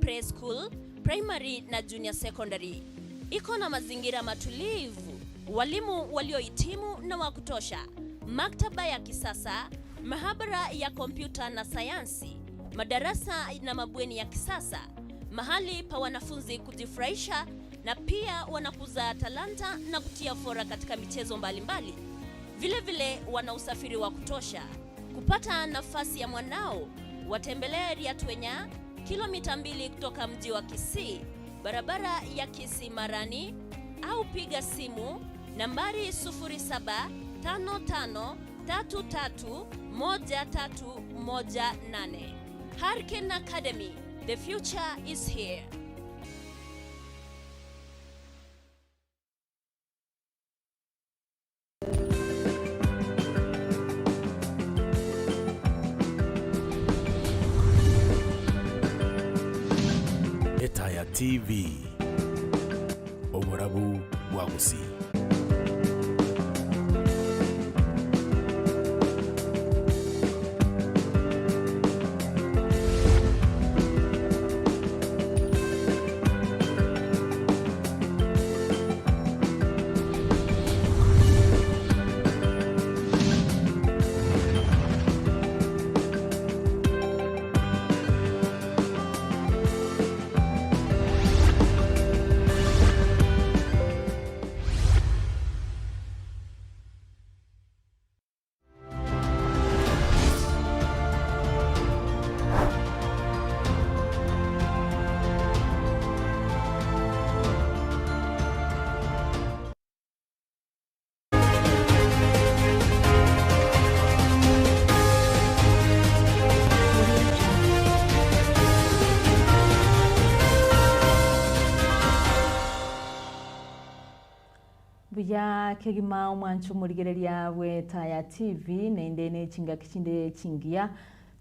Preschool, Primary na Junior Secondary. Iko na mazingira matulivu, walimu waliohitimu na wa kutosha, maktaba ya kisasa, mahabara ya kompyuta na sayansi, madarasa na mabweni ya kisasa, mahali pa wanafunzi kujifurahisha na pia wanakuza talanta na kutia fora katika michezo mbalimbali. Vile vile wana usafiri wa kutosha. Kupata nafasi ya mwanao, watembelee Riatwenya, kilomita 2 kutoka mji wa Kisii, barabara ya Kisii Marani, au piga simu nambari 0755331318. Hurricane Academy, the future is here. Etaya TV, Oborabu Wagusi. Buya kegima umwanchu murigereria we Etaya TV nendene chinga kichinde chingia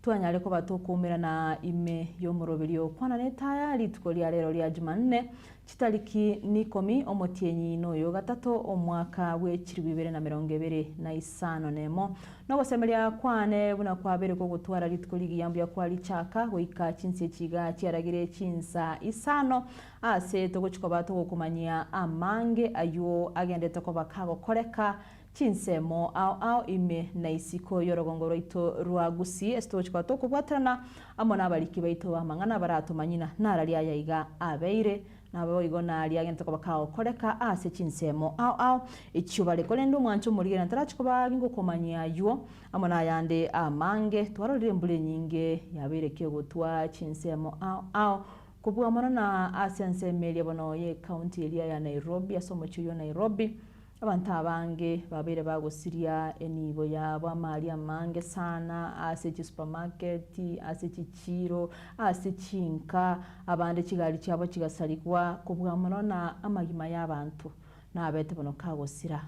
twanyale ko batokumira na ime yo muroberio Kwana Etaya lituko lya lero lya Jumanne chitariki nikomi omotienyi no yo gatatu omwaka we 2025 nemo no gosemeria Kwane buna kwabere ko gutwara lituko ligiyambu ya kwali chaka goika chinse chiga chiaragire chinsa isano ase togochiko bato kumanyia amange ayo agende to bakago koreka chinsemo au ime na isiko yorogongoro ito ruagusi estochiko to kubwatana amona abaliki baito bamangana baratumanyina narali ayayiga abeire nabo igona ali agende to bakago koreka ase chinsemo au ichubale kolendo mwancho murigera ntarachiko bagingo kumanyia yo amona yande amange twarorire mbule nyinge yabereke gutwa chinsemo au kubwa mwana na asianse melia bono ye county area ya Nairobi asomo chuyo Nairobi abantu abange babere bagusiria enibo ya bamali amange sana ase supermarket ase chichiro ase chinka abande kigali cyabo kigasalikwa kubwa mwana na amagima y'abantu nabete bono kagosira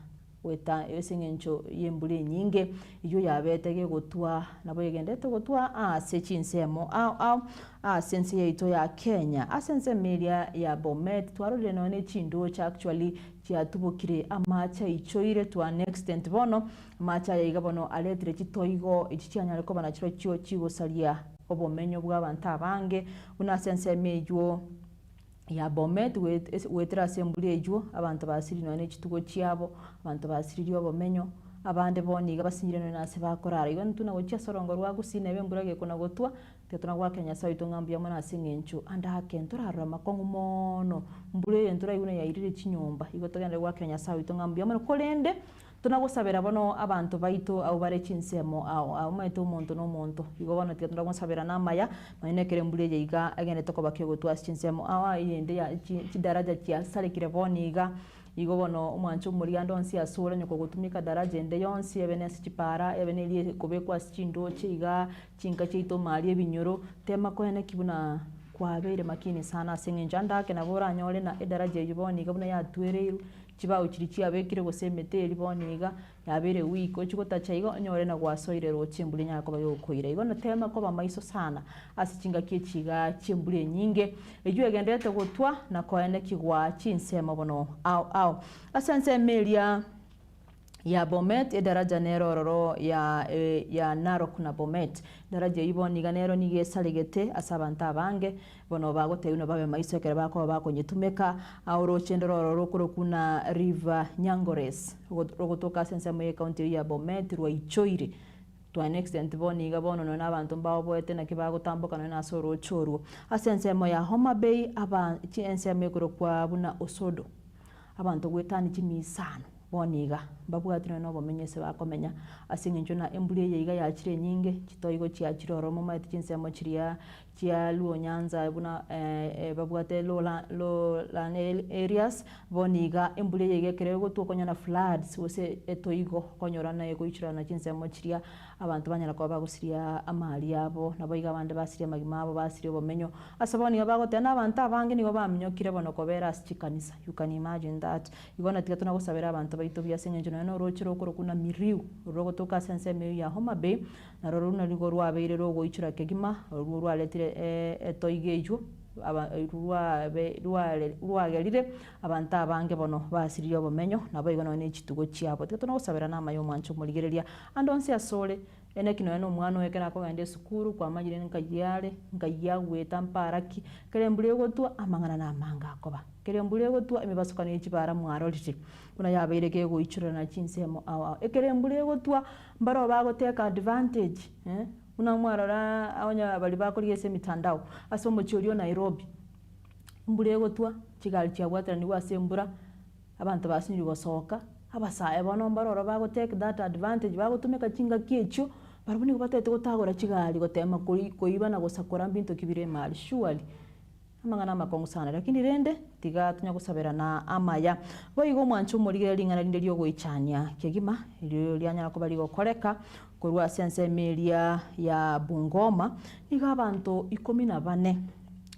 weta esengencho yembule nyinge iyo yabetege gutwa nabo yegendete gutwa ase chinsemo au sense yeito ya Kenya asense media ya Bomet twarole none chindo cha actually cyatubukire amacha ichoire to an extent bono amacha yiga bono aletre chitoigo ichicyanyale ko banachiro cyo kigosalia obomenyo bw'abantu abange una sense mejo ya Bomet wetra assembly ejo abantu basiri none chitugo cyabo abantu basiri obomenyo abande boniga basinyire nase bakorara iyo ntuna gocha sorongo rwagusine bemburage kuna gotwa tetuna gwa Kenya saito ngambya mona singenchu anda hakentura harama kongu mono mbure yentura yune yairire chinyomba igotogende gwa Kenya saito ngambya mona kolende tunagosabera bono abantu baito au bare chinsemo au maito umuntu no muntu igobona tetuna gosabera namaya mainekere mbure yiga agende toko bakegotwa chinsemo yende ya chidaraja chia salikire boniga igobono umwancho muri andonsi asura nyoko gutumika daraja ende yonsi ebene sikipara ebene liye kubekwa chindo chiga chinka chito mali ebinyoro tema ko hene kibuna kwabere makini sana sengenjanda ke nabora nyole na edaraja yiboni gabuna ya twereru chibawo chirichi abekire gosemete liboniga yabere wiko chikota chaigo nyole na gwasoire ro chimbuli nyako bayo koira igono tema ko bamaiso sana asichinga kichiga chimbuli nyinge ejo egendete gutwa na ko hene kigwa chinsema bono au asense melia ya Bomet edaraja nerororo ya Narok na Bomet daraja iboni ganero nige saligete asabanta abange bono bagote uno babe maiso kere bako bakonyitumeka auro chendororo kuro kuna river Nyangores rogotoka sense mu county ya Bomet rwa Ichoire to an extent boni ga bono na abantu mbawo boete na kibago tamboka na soro choru asense mo ya Homa Bay aba chiense mekuro kwa buna Osodo abantu gwetani chimisano boniga babwatira no bomenyese bakomenya asinginjo na embuli ye iga yakire nyinge kitoyigo cyakiroro mu mati kinsemo kiriya kya Luo Nyanza buna babwate lo areas boniga embuli ye gekere go tukonya na floods wose etoyigo konyora na yego ikira na kinsemo kiriya abantu banyara kwa bagusiria amali yabo naboyiga bande basiria magima abo basiria bomenyo asaboni bagote na abantu abange nigo bamenyokire bono kobera chikanisa. You can imagine that igona tika tuna gusabera abantu baito bya sengenjo no rochiro kuro kuna miriu rogo toka sense me ya Homa Bay na roruna ligo rwabeire rogo ichira kegima rwaletire etoigejo aba rwagelire abantu abange bono basiriyo bomenyo nabo igona ne chitugo chiabo tika tuna gusabera na mayo mancho muligereria andonse asole ene kino eno mwana wekera ko ngende sukuru kwa majire nkayale nkayagwe tamparaki kerembule gotwa amangana na manga akoba kerembule gotwa imibasukana y'ikibara mwarorije kuna yabeire ke goichura na chinsemo awa ekerembule gotwa mbaro bagoteka advantage una mwarora awanya bali bakoriye se mitandao asomo chiolio Nairobi mbule gotwa kigali cyabwatira ni wasembura abantu basinyiri gosoka abasaye bono mbaroro bagoteka that advantage bagotumeka kinga kiecho barabuni kubatete gutagora kigali gotema koiba na gosakora mbinto kibire mali surely amangana makongo sana lakini rende tiga tunya gusabera na amaya boigo mwancho muri lingana rinde ryo goichania kegima ryo lyanya ko bali gokoreka kurwa sense melia ya Bungoma niga abantu 14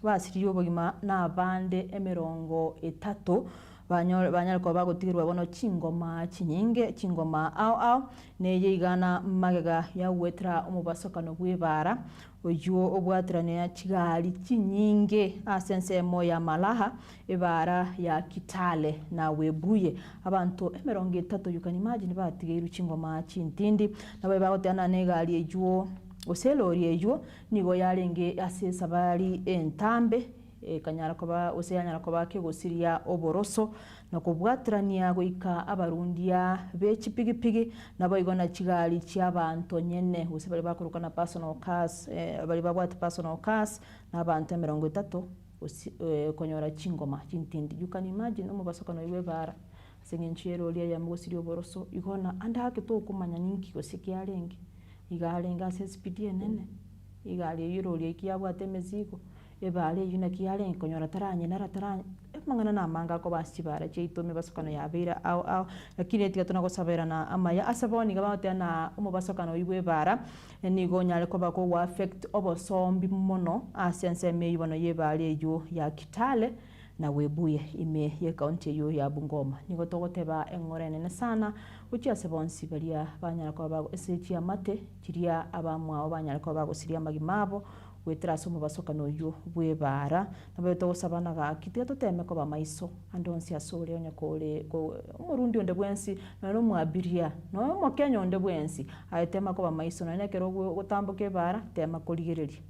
basiriyo bogima na bande 30 banyar ko bagotirwa bono chingoma chinyinge chingoma au neye igana magega ya wetra umubasokano gwibara ojuo obwatirane ya chigali chinyinge asense mo ya Malaha ibara ya Kitale na Webuye abantu 30 you can imagine batigeru chingoma chintindi nabo bagotana negali ejuo oselori ejuo nigo yarenge asesa bali entambe kanyara koba oseyanyara koba ke gosiria oboroso nakobwatrania goika abarundia bechipigipigi nabo igona kigali cy'abantu nyene use bali bakuruka na personal cars bali babwata personal cars n'abantu 30 konyora chingoma chintindi you can imagine mu basokano iwe bara sengenchero liya ya mugosiria oboroso igona andake to kumanya ninki gosikiarenge igalenga sespidie nene igali yiro liya kiabwate mezigo ebale yuna kiyale konyora taranye narataranye mangana na manga ko basibara cheito me basokano ya beira au lakini etiga tuna gosabera na amaya asaboni gabaute na umubasokano ibwe bara nigo nyale ko bako wa affect obosombi mono asense me yibono yebale yo ya Kitale na Webuye ime ye county yo ya Bungoma nigo togoteba engorene sana uchi asebonsi balia banyala ko bago esechi amate kiria abamwa banyala ko bago siria magimabo wetraso mu basokano yo bwebara nabeto gusabana ga kitia toteme ko bamaiso andonsi asore onya kole ko umurundi onde bwensi no mwabiria no mo Kenya onde bwensi aitema ko bamaiso na nekero gutambuke bara tema koligereri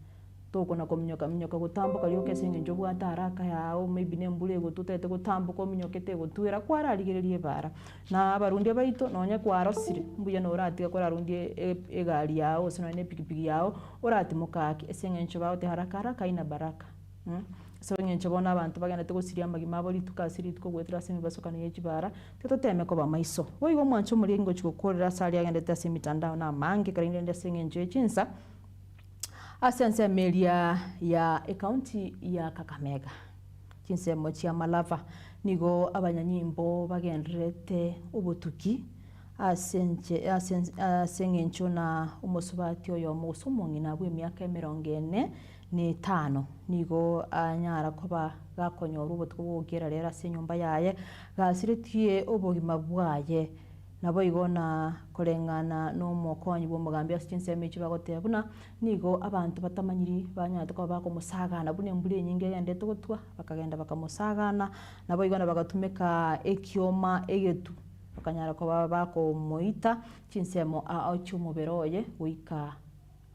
toko na komnyoka gutambuka lyoke singe njobu ataraka yao maybe nembule gututete gutambuka omnyokete gutwira kwara aligererie bara na abarundi baito nonya kwarosire mbuye no urati ko arundi egali yao sino ne pikipiki yao urati mukaki esenge ncho baote haraka ina baraka so ngencho bona abantu bagana te gusiria magima boli tukasiri tuko gwetera semi basokano yekibara teto teme ko bamaiso boigo mwancho muri ngo chikokorera sali agende te semitandao na mange karinde nde senge ncho echinsa asense melia ya county ya Kakamega kinsemo chia Malava nigo abanyanyimbo bagendrete ubutuki asengencho na umusobati oyo musomongi nabwe myaka 45 nigo anyara koba gakonyora ubutuko bugera rera senyumba yaye gasiritie obogima bwaye nabo igona korengana no mokonyi bo mugambi asitinse mechi bagotebuna nigo abantu batamanyiri banyata ko bako musagana bune mbure nyinge yende tugutwa bakagenda bakamusagana nabo igona bagatumeka ekioma egetu bakanyara ko bako moita chinsemo a ochumo beroye wika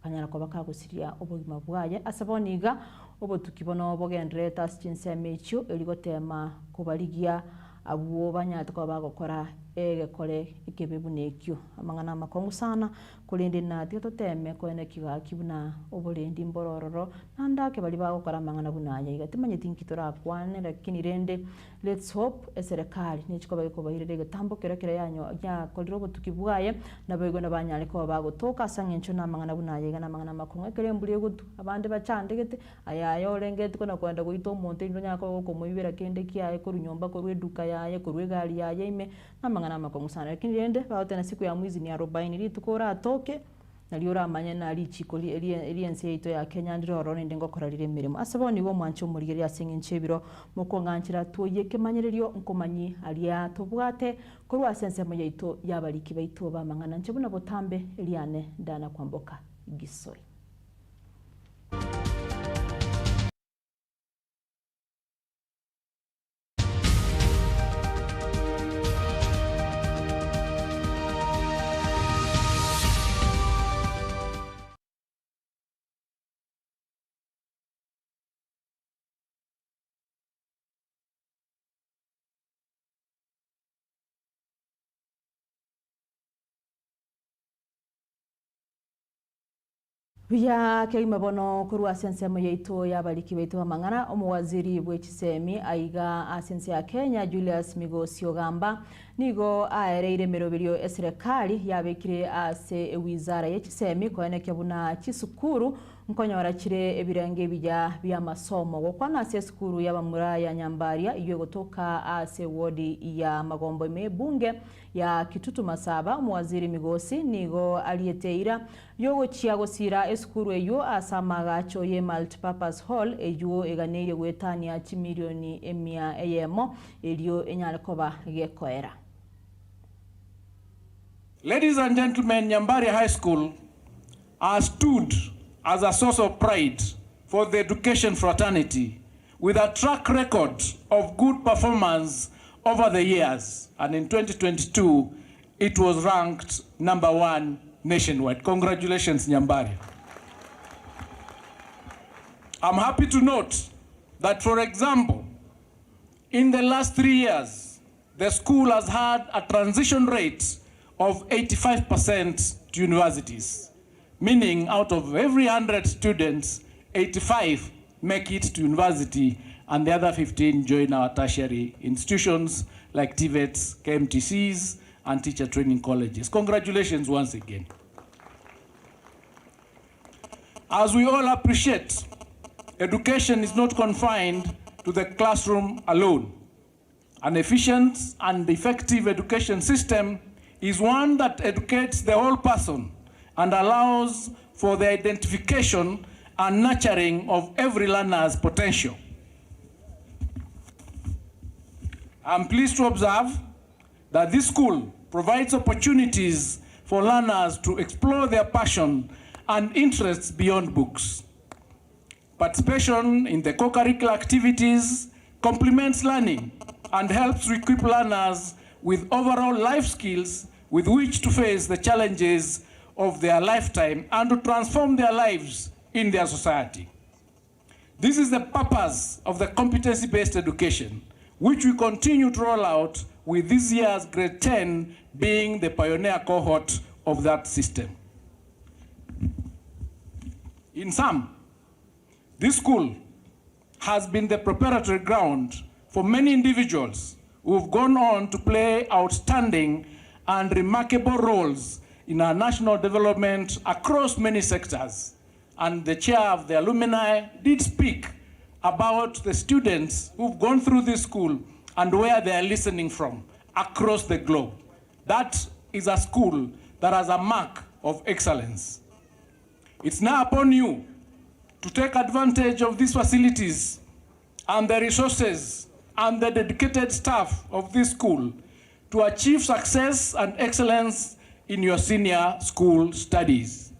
kanyara ko bakagusiria obugima bwaye asaboniga obotukibono bogendreta chinsemo echo eligotema kubaligia abuo banyata ko bagokora egekore ikebebunekyo amangana makongu sana kulindi na toteme ko ene kiga kibuna obulendi mborororo nandake bali bagokora amangana bunaye igatimanye tinkitora kwane lakini rende let's hope eserikali nichiko bagiko bahirire gatambo kerekere yanyo ya koliro botukibwaye nabego nabanyale ko bagotoka sangencho na amangana bunaye gana amangana makongu keremburiye gutu abande bacandegete ayayo orengete kona kwenda guito monte ndo nyako ko moibera kende kiaye ko runyomba ko rweduka yaye ko rwegari yaye ime namangana makongu sana lakini rende baotena siku ya mwizi ni 40 litukora atoke naliora amanya na lichiko eliense ito ya Kenya ndiro ninde ngokora rire mirimo asaboni bo mwancho muri ya singinchebiro mukonganchira tuyeke manyererio nkomanyi alia tobwate korwa sensemo yaito yabaliki baito bamangana nchebuna botambe eliane ndana kwamboka Gisoi. Vya kelima bono kurwa sensemo yaito yabaliki baito mangana omuwaziri bwechisemi aiga asense ya Kenya Julius Migosio gamba nigo aereire meroberio eserikali yabekire ase wizara yechisemi koene kyabuna chisukuru nkonyora kire ebirenge bya masomo gokwana ase sukuru yabamura ya Nyambaria iyo gotoka ase wodi ya Magombo bunge ya Kitutu Masaba muwaziri Migosi nigo alieteira yogo chiagosira esukuru eyo asamaga choye multipurpose hall eyo eganeire gwetania chimilioni 100 eyemo elio enyalekoba gekoera. Ladies and gentlemen, Nyambaria High School has stood as a source of pride for the education fraternity with a track record of good performance over the years. And in 2022, it was ranked #1 nationwide. Congratulations, Nyambaria. I'm happy to note that, for example, in the last 3 years, the school has had a transition rate of 85% to universities, meaning out of every 100 students, 85 make it to university and the other 15 join our tertiary institutions like TVETs, KMTCs, and teacher training colleges. Congratulations once again. As we all appreciate, education is not confined to the classroom alone. An efficient and effective education system is one that educates the whole person and allows for the identification and nurturing of every learner's potential. I'm pleased to observe that this school provides opportunities for learners to explore their passion and interests beyond books. Participation in the co-curricular activities complements learning and helps equip learners with overall life skills with which to face the challenges of their lifetime and to transform their lives in their society. This is the purpose of the competency-based education, which we continue to roll out with this year's grade 10 being the pioneer cohort of that system. In sum, this school has been the preparatory ground for many individuals who have gone on to play outstanding and remarkable roles in our national development across many sectors. And the chair of the alumni did speak about the students who've gone through this school and where they are listening from across the globe. That is a school that has a mark of excellence. It's now upon you to take advantage of these facilities and the resources and the dedicated staff of this school to achieve success and excellence in your senior school studies.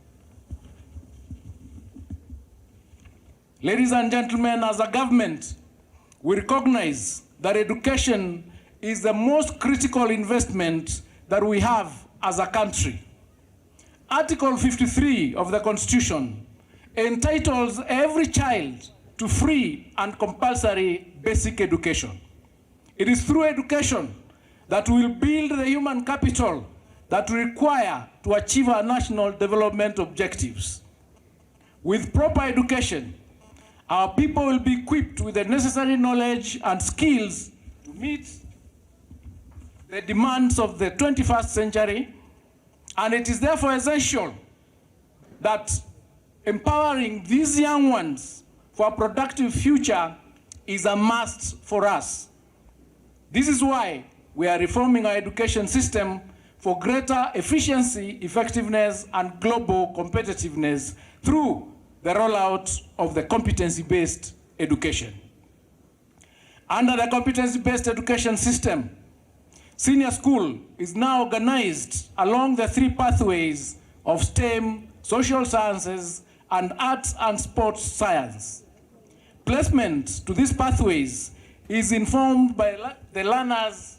Ladies and gentlemen, as a government, we recognize that education is the most critical investment that we have as a country. Article 53 of the Constitution entitles every child to free and compulsory basic education. It is through education that we will build the human capital that we require to achieve our national development objectives. With proper education, our people will be equipped with the necessary knowledge and skills to meet the demands of the 21st century, and it is therefore essential that empowering these young ones for a productive future is a must for us. This is why we are reforming our education system for greater efficiency, effectiveness, and global competitiveness through the rollout of the competency-based education. Under the competency-based education system, senior school is now organized along the three pathways of STEM, social sciences, and arts and sports science. Placement to these pathways is informed by the learners'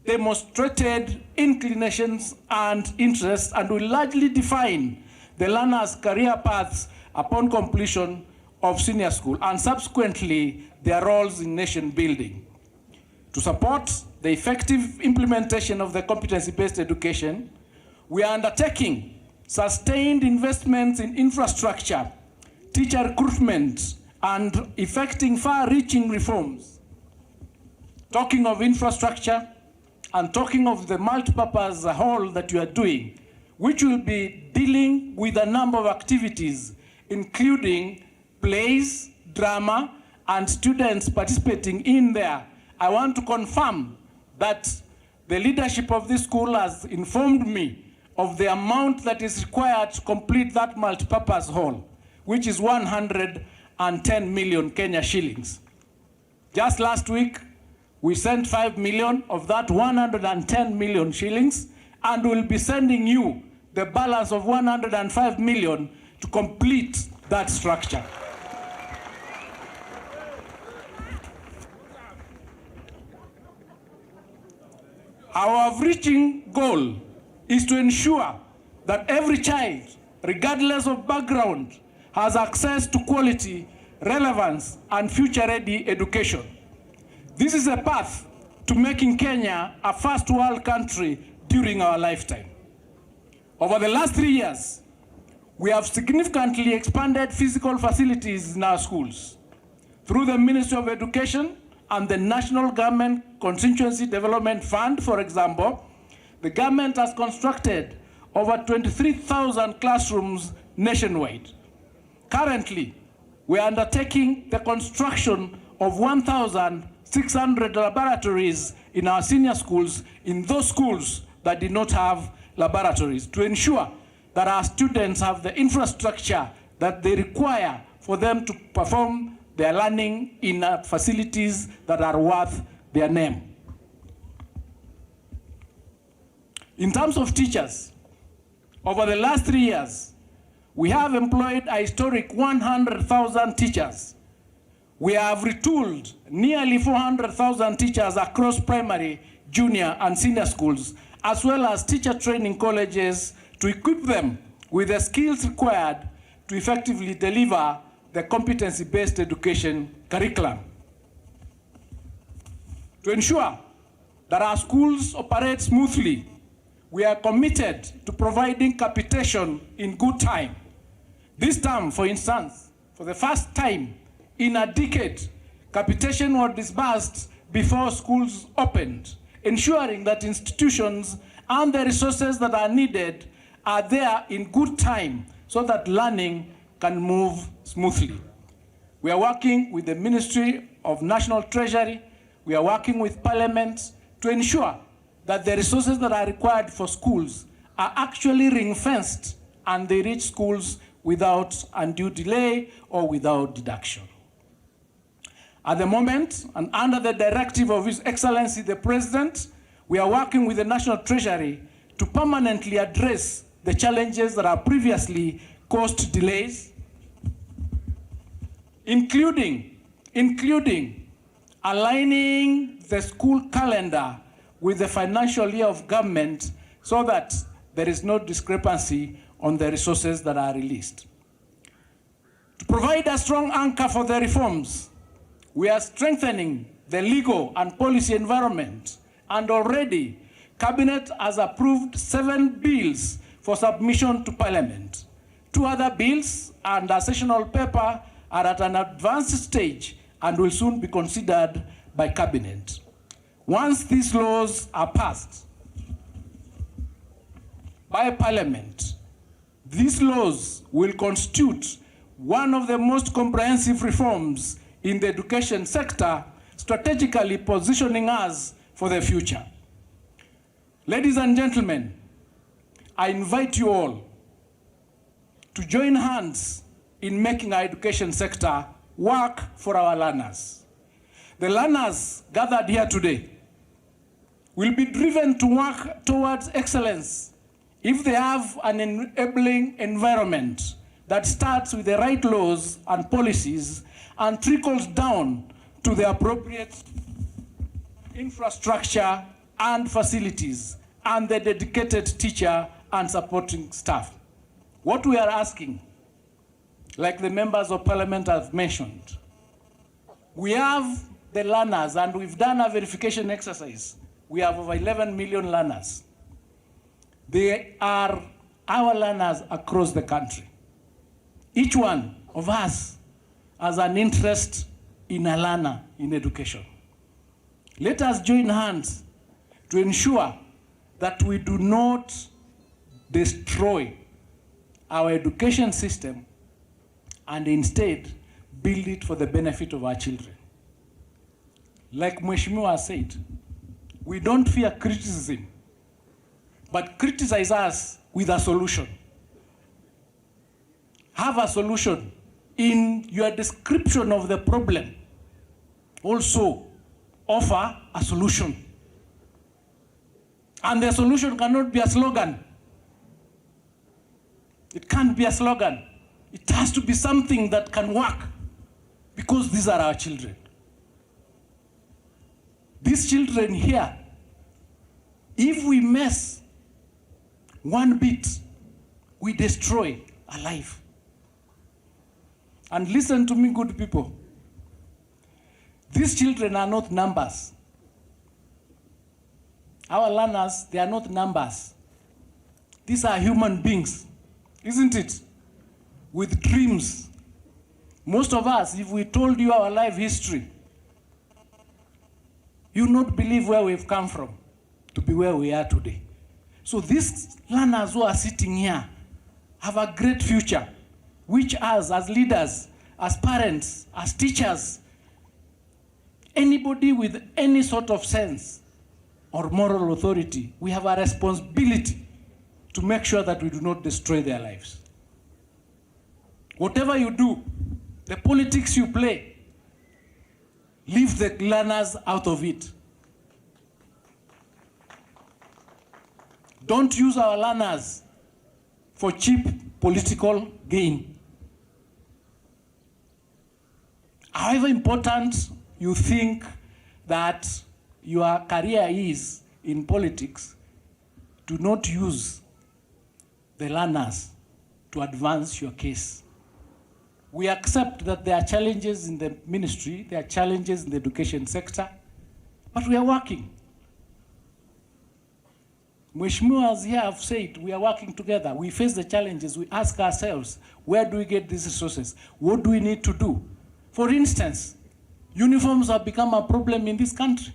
demonstrated inclinations and interests, and will largely define the learners' career paths upon completion of senior school and subsequently their roles in nation building. To support the effective implementation of the competency-based education, we are undertaking sustained investments in infrastructure, teacher recruitment, and effecting far-reaching reforms. Talking of infrastructure and talking of the multipurpose hall that you are doing, which will be dealing with a number of activities, including plays, drama, and students participating in there. I want to confirm that the leadership of this school has informed me of the amount that is required to complete that multipurpose hall, which is 110 million Kenya shillings. Just last week, we sent 5 million of that 110 million shillings, and we'll be sending you the balance of 105 million to complete that structure. Our overreaching goal is to ensure that every child, regardless of background, has access to quality, relevance, and future-ready education. This is a path to making Kenya a first world country during our lifetime. Over the last 3 years, we have significantly expanded physical facilities in our schools. Through the Ministry of Education and the National Government Constituency Development Fund, for example, the government has constructed over 23,000 classrooms nationwide. Currently, we are undertaking the construction of 1,600 laboratories in our senior schools, in those schools that did not have laboratories, to ensure that our students have the infrastructure that they require for them to perform their learning in facilities that are worth their name. In terms of teachers, over the last 3 years, we have employed a historic 100,000 teachers. We have retooled nearly 400,000 teachers across primary, junior, and senior schools, as well as teacher training colleges, to equip them with the skills required to effectively deliver the competency-based education curriculum. To ensure that our schools operate smoothly, we are committed to providing capitation in good time. This term, for instance, for the first time in a decade, capitation was disbursed before schools opened, ensuring that institutions and the resources that are needed are there in good time so that learning can move smoothly. We are working with the Ministry of National Treasury, we are working with Parliament to ensure that the resources that are required for schools are actually ring-fenced and they reach schools without undue delay or without deduction. At the moment, and under the directive of His Excellency the President, we are working with the National Treasury to permanently address the challenges that are previously caused delays, including aligning the school calendar with the financial year of government so that there is no discrepancy on the resources that are released. To provide a strong anchor for the reforms, we are strengthening the legal and policy environment, and already Cabinet has approved 7 bills for submission to Parliament. 2 other bills and a sessional paper are at an advanced stage and will soon be considered by Cabinet. Once these laws are passed by Parliament, these laws will constitute one of the most comprehensive reforms in the education sector, strategically positioning us for the future. Ladies and gentlemen, I invite you all to join hands in making our education sector work for our learners. The learners gathered here today will be driven to work towards excellence if they have an enabling environment that starts with the right laws and policies and trickles down to the appropriate infrastructure and facilities and the dedicated teacher and supporting staff. What we are asking, like the members of parliament have mentioned, we have the learners and we've done a verification exercise. We have over 11 million learners. They are our learners across the country. Each one of us has an interest in a learner in education. Let us join hands to ensure that we do not destroy our education system and instead build it for the benefit of our children. Like Mheshimiwa said, we don't fear criticism, but criticize us with a solution. Have a solution in your description of the problem. Also, offer a solution. And the solution cannot be a slogan. It can't be a slogan. It has to be something that can work, because these are our children. These children here, if we mess one bit, we destroy a life. And listen to me, good people. These children are not numbers. Our learners, they are not numbers. These are human beings, isn't it? With dreams. Most of us, if we told you our life history, you would not believe where we've come from to be where we are today. So these learners who are sitting here have a great future, which us as leaders, as parents, as teachers, anybody with any sort of sense or moral authority, we have a responsibility to make sure that we do not destroy their lives. Whatever you do, the politics you play, leave the learners out of it. Don't use our learners for cheap political gain. However important you think that your career is in politics, do not use the learners to advance your case. We accept that there are challenges in the ministry, there are challenges in the education sector, but we are working. Mheshimiwas here have said we are working together. We face the challenges. We ask ourselves, where do we get these resources? What do we need to do? For instance, uniforms have become a problem in this country.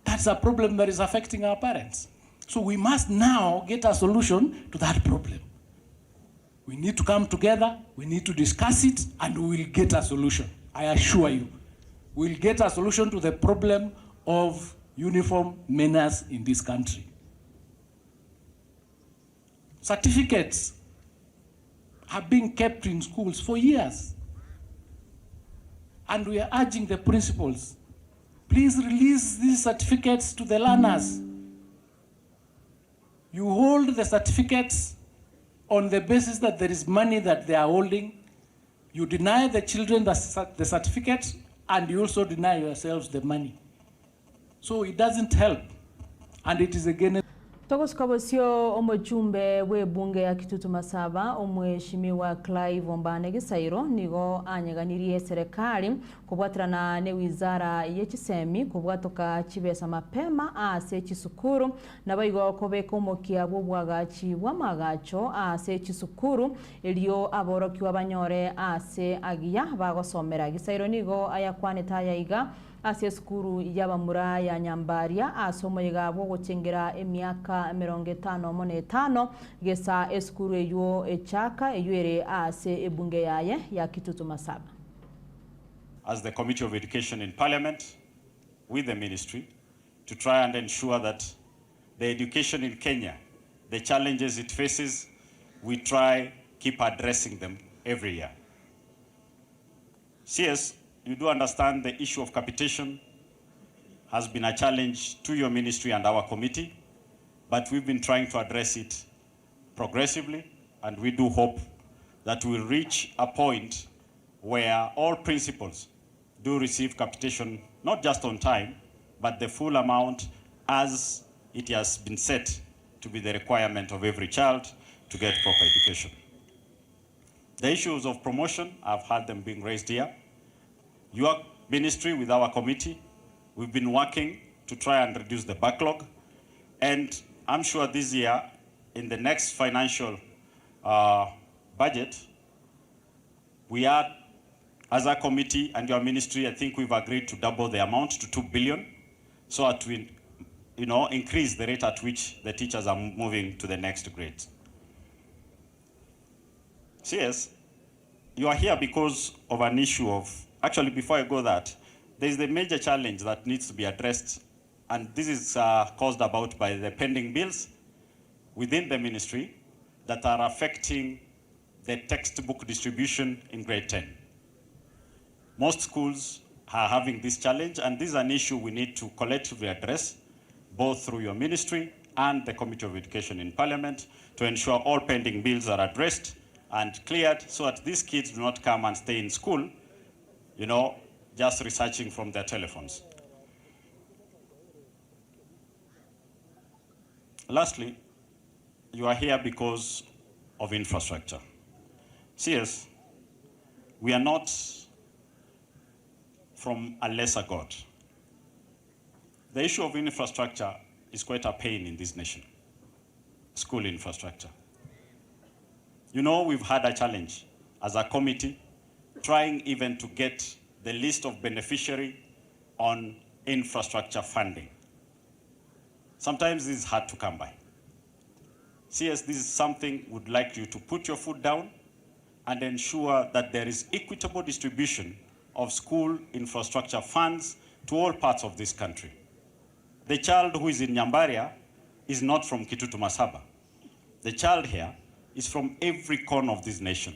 That's a problem that is affecting our parents. So we must now get a solution to that problem. We need to come together, we need to discuss it, and we will get a solution. I assure you, we'll get a solution to the problem of uniform menace in this country. Certificates have been kept in schools for years. And we are urging the principals, please release these certificates to the learners. You hold the certificates on the basis that there is money that they are holding. You deny the children the certificate and you also deny yourselves the money. So it doesn't help, and it is again. Togosikabosio omujumbe w'ebunge ya Kitutu Masaba omweshimiwa Clive Ombane Gisairo nigo anyeganirie serikali kubwatirana ne wizara y'ekisemi kubwatoka kibesa mapema ase ekisukuru nabaigo kobeka omokia bw'obwagachi bw'amagacho ase ekisukuru elio aborokiwa banyore ase agiya bagosomera. Gisairo nigo ayakwana Etaya iga ase skuru y'abamura ya Nyambaria ase omoyiga bwo gucengera emyaka 55 gesa eskuru eyo echaka eyere ase ebunge yaye ya Kitutu Masaba. As the Committee of Education in Parliament with the ministry to try and ensure that the education in Kenya, the challenges it faces, we try keep addressing them every year. CS, you do understand the issue of capitation has been a challenge to your ministry and our committee, but we've been trying to address it progressively, and we do hope that we'll reach a point where all principals do receive capitation, not just on time, but the full amount as it has been set to be the requirement of every child to get proper education. The issues of promotion, I've had them being raised here. Your ministry with our committee, we've been working to try and reduce the backlog. And I'm sure this year, in the next financial budget, we are, as a committee and your ministry, I think we've agreed to double the amount to 2 billion, so that we, increase the rate at which the teachers are moving to the next grade. CS, you are here because of an issue of, actually before I go that, there is the major challenge that needs to be addressed, and this is caused about by the pending bills within the ministry that are affecting the textbook distribution in grade 10. Most schools are having this challenge, and this is an issue we need to collectively address, both through your ministry and the Committee of Education in Parliament, to ensure all pending bills are addressed and cleared so that these kids do not come and stay in school, just researching from their telephones. Lastly, you are here because of infrastructure. CS, we are not from a lesser God. The issue of infrastructure is quite a pain in this nation, school infrastructure. We've had a challenge as a committee trying even to get the list of beneficiary on infrastructure funding. Sometimes this is hard to come by. CS, this is something we'd like you to put your foot down and ensure that there is equitable distribution of school infrastructure funds to all parts of this country. The child who is in Nyambaria is not from Kitutu Masaba. The child here is from every corner of this nation.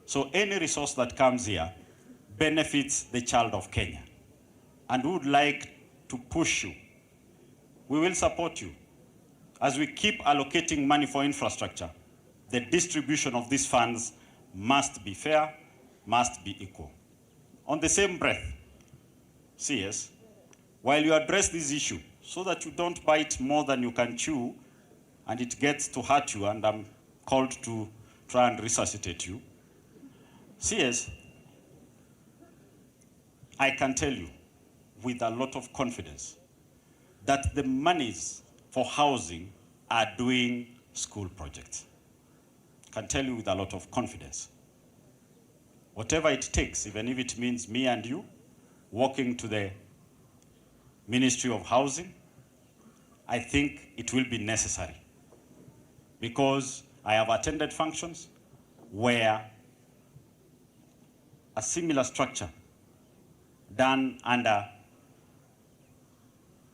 So any resource that comes here benefits the child of Kenya. And we would like to push you. We will support you. As we keep allocating money for infrastructure, the distribution of these funds must be fair, must be equal. On the same breath, CS, while you address this issue, so that you don't bite more than you can chew, and it gets to hurt you, and I'm called to try and resuscitate you, CS, I can tell you with a lot of confidence that the monies for housing are doing school projects. I can tell you with a lot of confidence. Whatever it takes, even if it means me and you walking to the Ministry of Housing, I think it will be necessary, because I have attended functions where a similar structure done under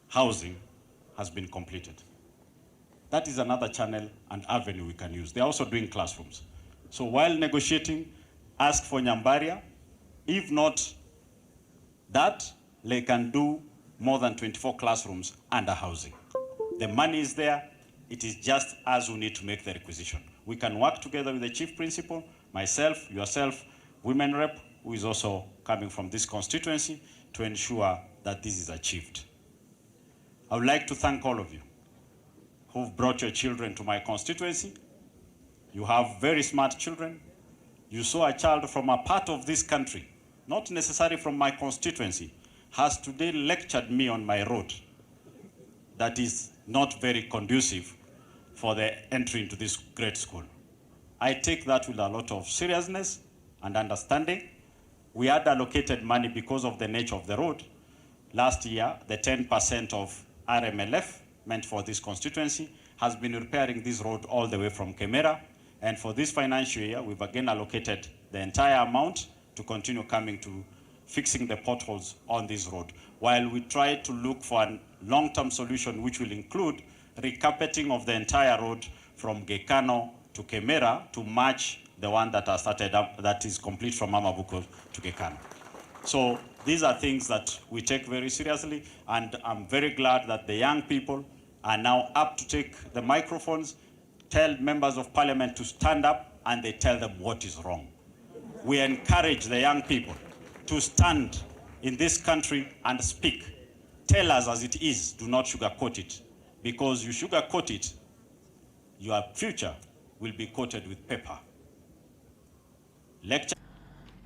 housing has been completed. That is another channel and avenue we can use. They're also doing classrooms. So while negotiating, ask for Nyambaria. If not that, they can do more than 24 classrooms under housing. The money is there. It is just us who need to make the requisition. We can work together with the chief principal, myself, yourself, women rep, who is also coming from this constituency to ensure that this is achieved. I would like to thank all of you who've brought your children to my constituency. You have very smart children. You saw a child from a part of this country, not necessarily from my constituency, has today lectured me on my road. That is not very conducive for the entry into this great school. I take that with a lot of seriousness and understanding. We had allocated money because of the nature of the road. Last year, the 10% of RMLF meant for this constituency has been repairing this road all the way from Kemera. And for this financial year, we've again allocated the entire amount to continue coming to fixing the potholes on this road, while we try to look for a long-term solution which will include recarpeting of the entire road from Gekano to Kemera to match the one that has started up, that is complete from Mamabuko to Gekano. So these are things that we take very seriously, and I'm very glad that the young people are now up to take the microphones, tell members of parliament to stand up, and they tell them what is wrong. We encourage the young people to stand in this country and speak. Tell us as it is, do not sugarcoat it. Because you sugarcoat it, your future will be coated with paper. Lecture.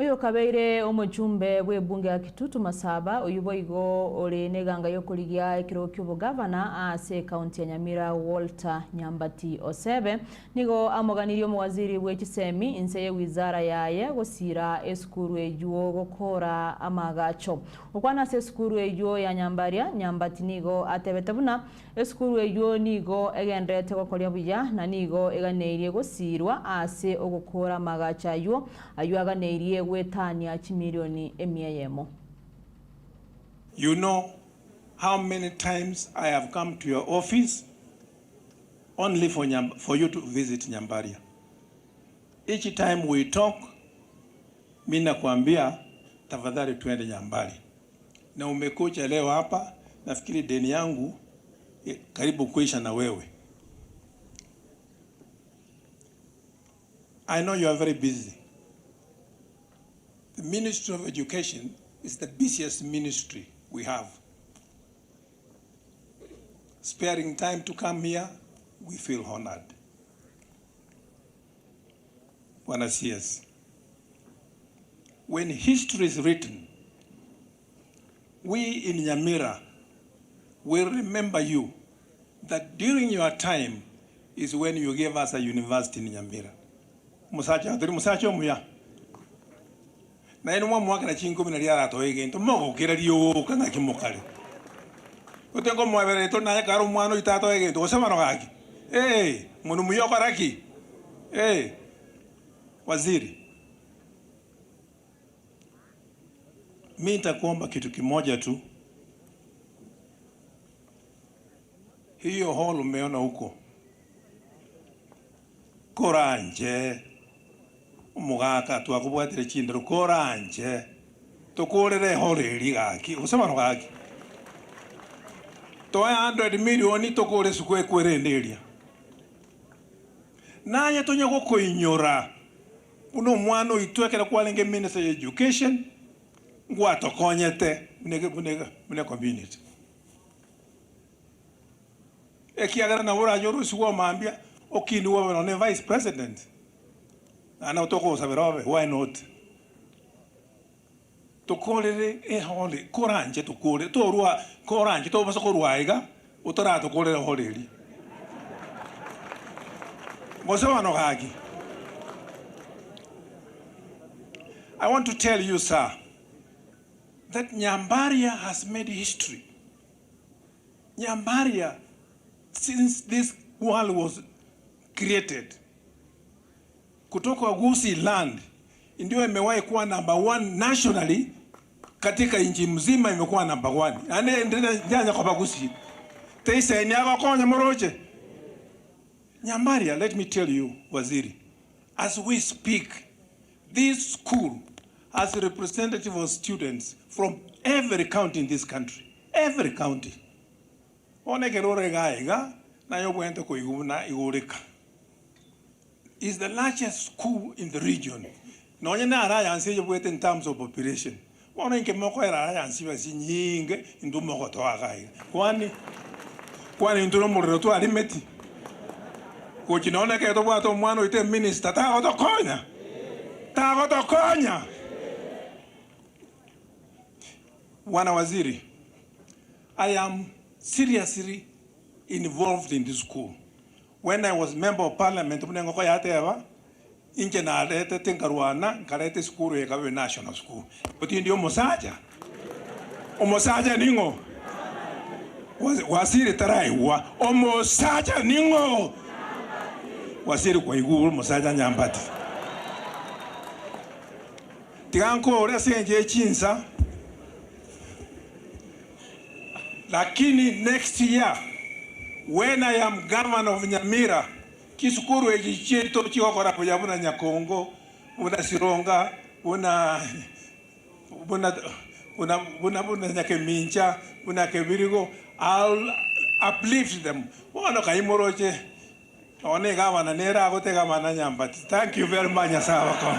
Oyo kabeire omujumbe w'ebunge ya Kitutu Masaba oyuboigo ole neganga yokuligia ekiro ky'ubu governor ase county ya Nyamira Walter Nyambati Osebe nigo amoganirie omuwaziri w'ekisemi inse ye wizara yaye gosira esukuru ejuo gokora amagacho okwana ase esukuru ejuo ya Nyambaria Nyambati nigo atebete buna esukuru ejuo nigo egendete gokoria buya na nigo eganeirie gosirwa ase ogokora amagacho ayo aganeirie wetania chimilioni emiayemo. You know how many times I have come to your office only for you to visit Nyambaria. Each time we talk, mimi nakwambia tafadhali tuende Nyambari. Na umekuja leo hapa, nafikiri deni yangu karibu kuisha na wewe. I know you are very busy. The Ministry of Education is the busiest ministry we have. Sparing time to come here, we feel honored. Bwana CS, when history is written, we in Nyamira will remember you that during your time is when you gave us a university in Nyamira. Musacha muya. Na eno mwaka na chinko minaliara to egento moko kirario kana kimokale. Utengo mwabere to na karo mwano itato egento osema no gaki. Munu muyo karaki. Waziri. Mimi nitakuomba kitu kimoja tu. Hiyo hall umeona huko. Koranje. Umugaka twakubwatire chindero koranje tukurire horeri gaki usema no gaki to 100 million tukure sukwe kwerenderia naye tonye gukuinyura uno mwana itwekera kwalenge Minister of Education ngwato konyete mune community ekiagara na ura yoru suwa mambia okini wa no vice president. Ana utoko saberobe, why not? Tokolere hole, koranje tokole, torua koranje to baso koruaiga, utora tokolere holeli. Mosewa no gagi. I want to tell you, sir, that Nyambaria has made history. Nyambaria, since this world was created, kutoka Gusi land ndio imewahi kuwa number 1 nationally katika nchi mzima imekuwa number 1. Ane ndene janja kwa Gusi. Teise ni yako konya moroche. Nyambaria, let me tell you, Waziri, as we speak, this school has a representative of students from every county in this country. Every county. Onekerore gaiga na yobwente ko iguna igurika. Is the largest school in the region. Nonye na alliance yo bwete in terms of population. Wana inke moko era alliance basi nyinge indu moko to agai. Kwani indu mo to alimeti. Ko chinone ke to bwato mwana ite minister ta to konya. Ta to konya. Wana waziri, I am seriously involved in this school. When I was member of parliament, mnengo ya teva, inke na alete tenkaruana, karete school ya kawe national school. But ndio mosaja. Omosaja ningo. Wasiri tarai wa. Omosaja ningo. Wasiri kwa iguru mosaja nyambati. Tiganko ore senje chinsa. Lakini next year, when I am governor of Nyamira, kisukuru ejicheto chiokora kujabuna Nyakongo, una Sironga, una Nyakemincha, una Kebirigo, I'll uplift them. Wana kaimoroche, one governor nera agote governor Nyambati. Thank you very much, Asawako.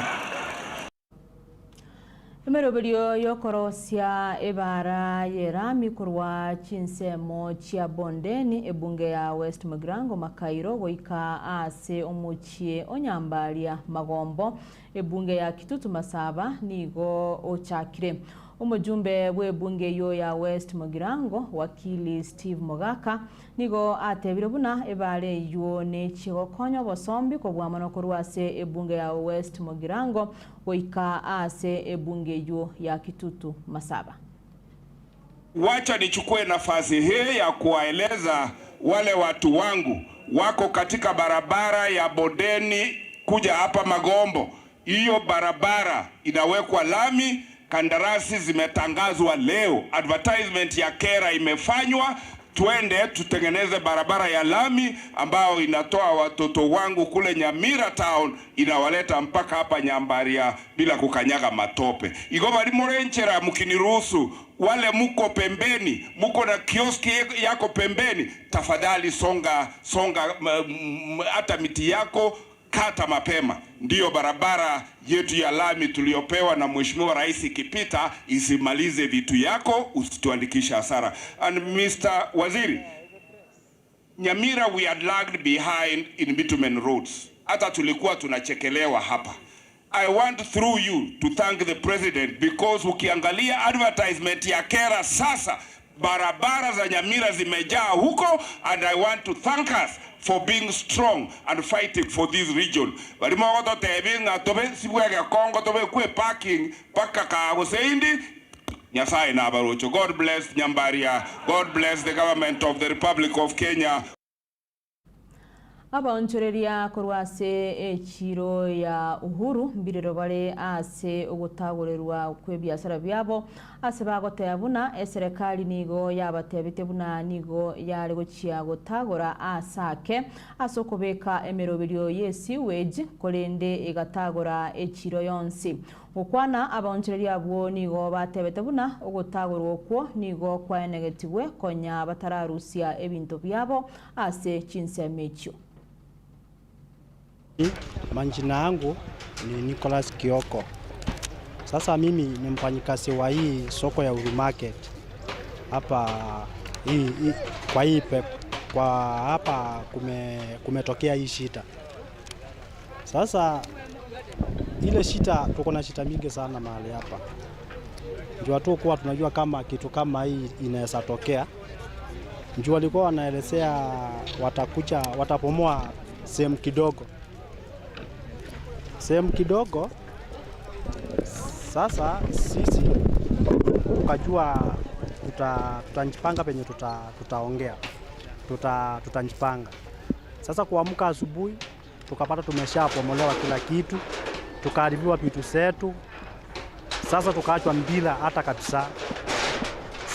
Emeroberio yokorosia ebara yerami kurwa chinsemo chia bondeni ebunge ya West Mugrango Makairo goika ase omuchie onyambalia magombo ebunge ya Kitutu Masaba nigo ochakire. Umujumbe w'ebunge yo ya West Mugrango wakili Steve Mogaka nigo atebire buna ebare yo ne chigokonyo bosombi ko bwamano kurwase ebunge ya West Mugrango goika ase ebunge yo ya Kitutu Masaba. Wacha nichukue nafasi hii ya kuwaeleza wale watu wangu wako katika barabara ya Bondeni kuja hapa Magombo. Hiyo barabara inawekwa lami. Kandarasi zimetangazwa leo, advertisement ya kera imefanywa, twende tutengeneze barabara ya lami ambao inatoa watoto wangu kule Nyamira town inawaleta mpaka hapa Nyambaria bila kukanyaga matope. Igoma limorenchera mkiniruhusu, wale muko pembeni, muko na kioski yako pembeni, tafadhali songa hata miti yako kata mapema. Ndiyo barabara yetu ya lami tuliopewa na Mheshimiwa Rais ikipita isimalize vitu yako, usituandikisha hasara. And Mr. Waziri, Nyamira we had lagged behind in bitumen roads. Hata tulikuwa tunachekelewa hapa. I want through you to thank the President because ukiangalia advertisement ya kera sasa barabara za Nyamira zimejaa huko, and I want to thank us for being strong and fighting for this region. Walimoto tebinga tobe sibwege Kongo tobe kwe parking paka Kagoseindi Nyasaye na barocho. God bless Nyambaria. God bless the government of the Republic of Kenya. Abaonchoreria korwase echiro ya uhuru mbirero bale ase ogotagorerwa kwe biashara byabo ase bagotebuna eserikali nigo yabatebite buna nigo yale gochia gotagora asake asokobeka emeroberio yesi wage kolende egatagora echiro yonsi okwana abaonchoreria abo nigo batebete buna ogotagorwa okwo nigo kwa negative konya batararusia ebinto byabo ase chinsemecho. Majina yangu ni Nicholas Kioko. Sasa mimi ni mfanyikazi wa hii soko ya Uru Market. Hapa kwa hapa kumetokea hii shida. Sasa ile shida tuko na shida mingi sana mahali hapa. Ndio tu kwa tunajua kama kitu kama hii inaweza tokea. Ndio walikuwa wanaelezea watapomoa sehemu kidogo. Sasa sisi tukajua tutajipanga penye tutaongea. Tutajipanga. Sasa kuamka asubuhi tukapata tumeshapomolewa kila kitu, tukaharibiwa vitu zetu. Sasa tukaachwa bila hata kabisa.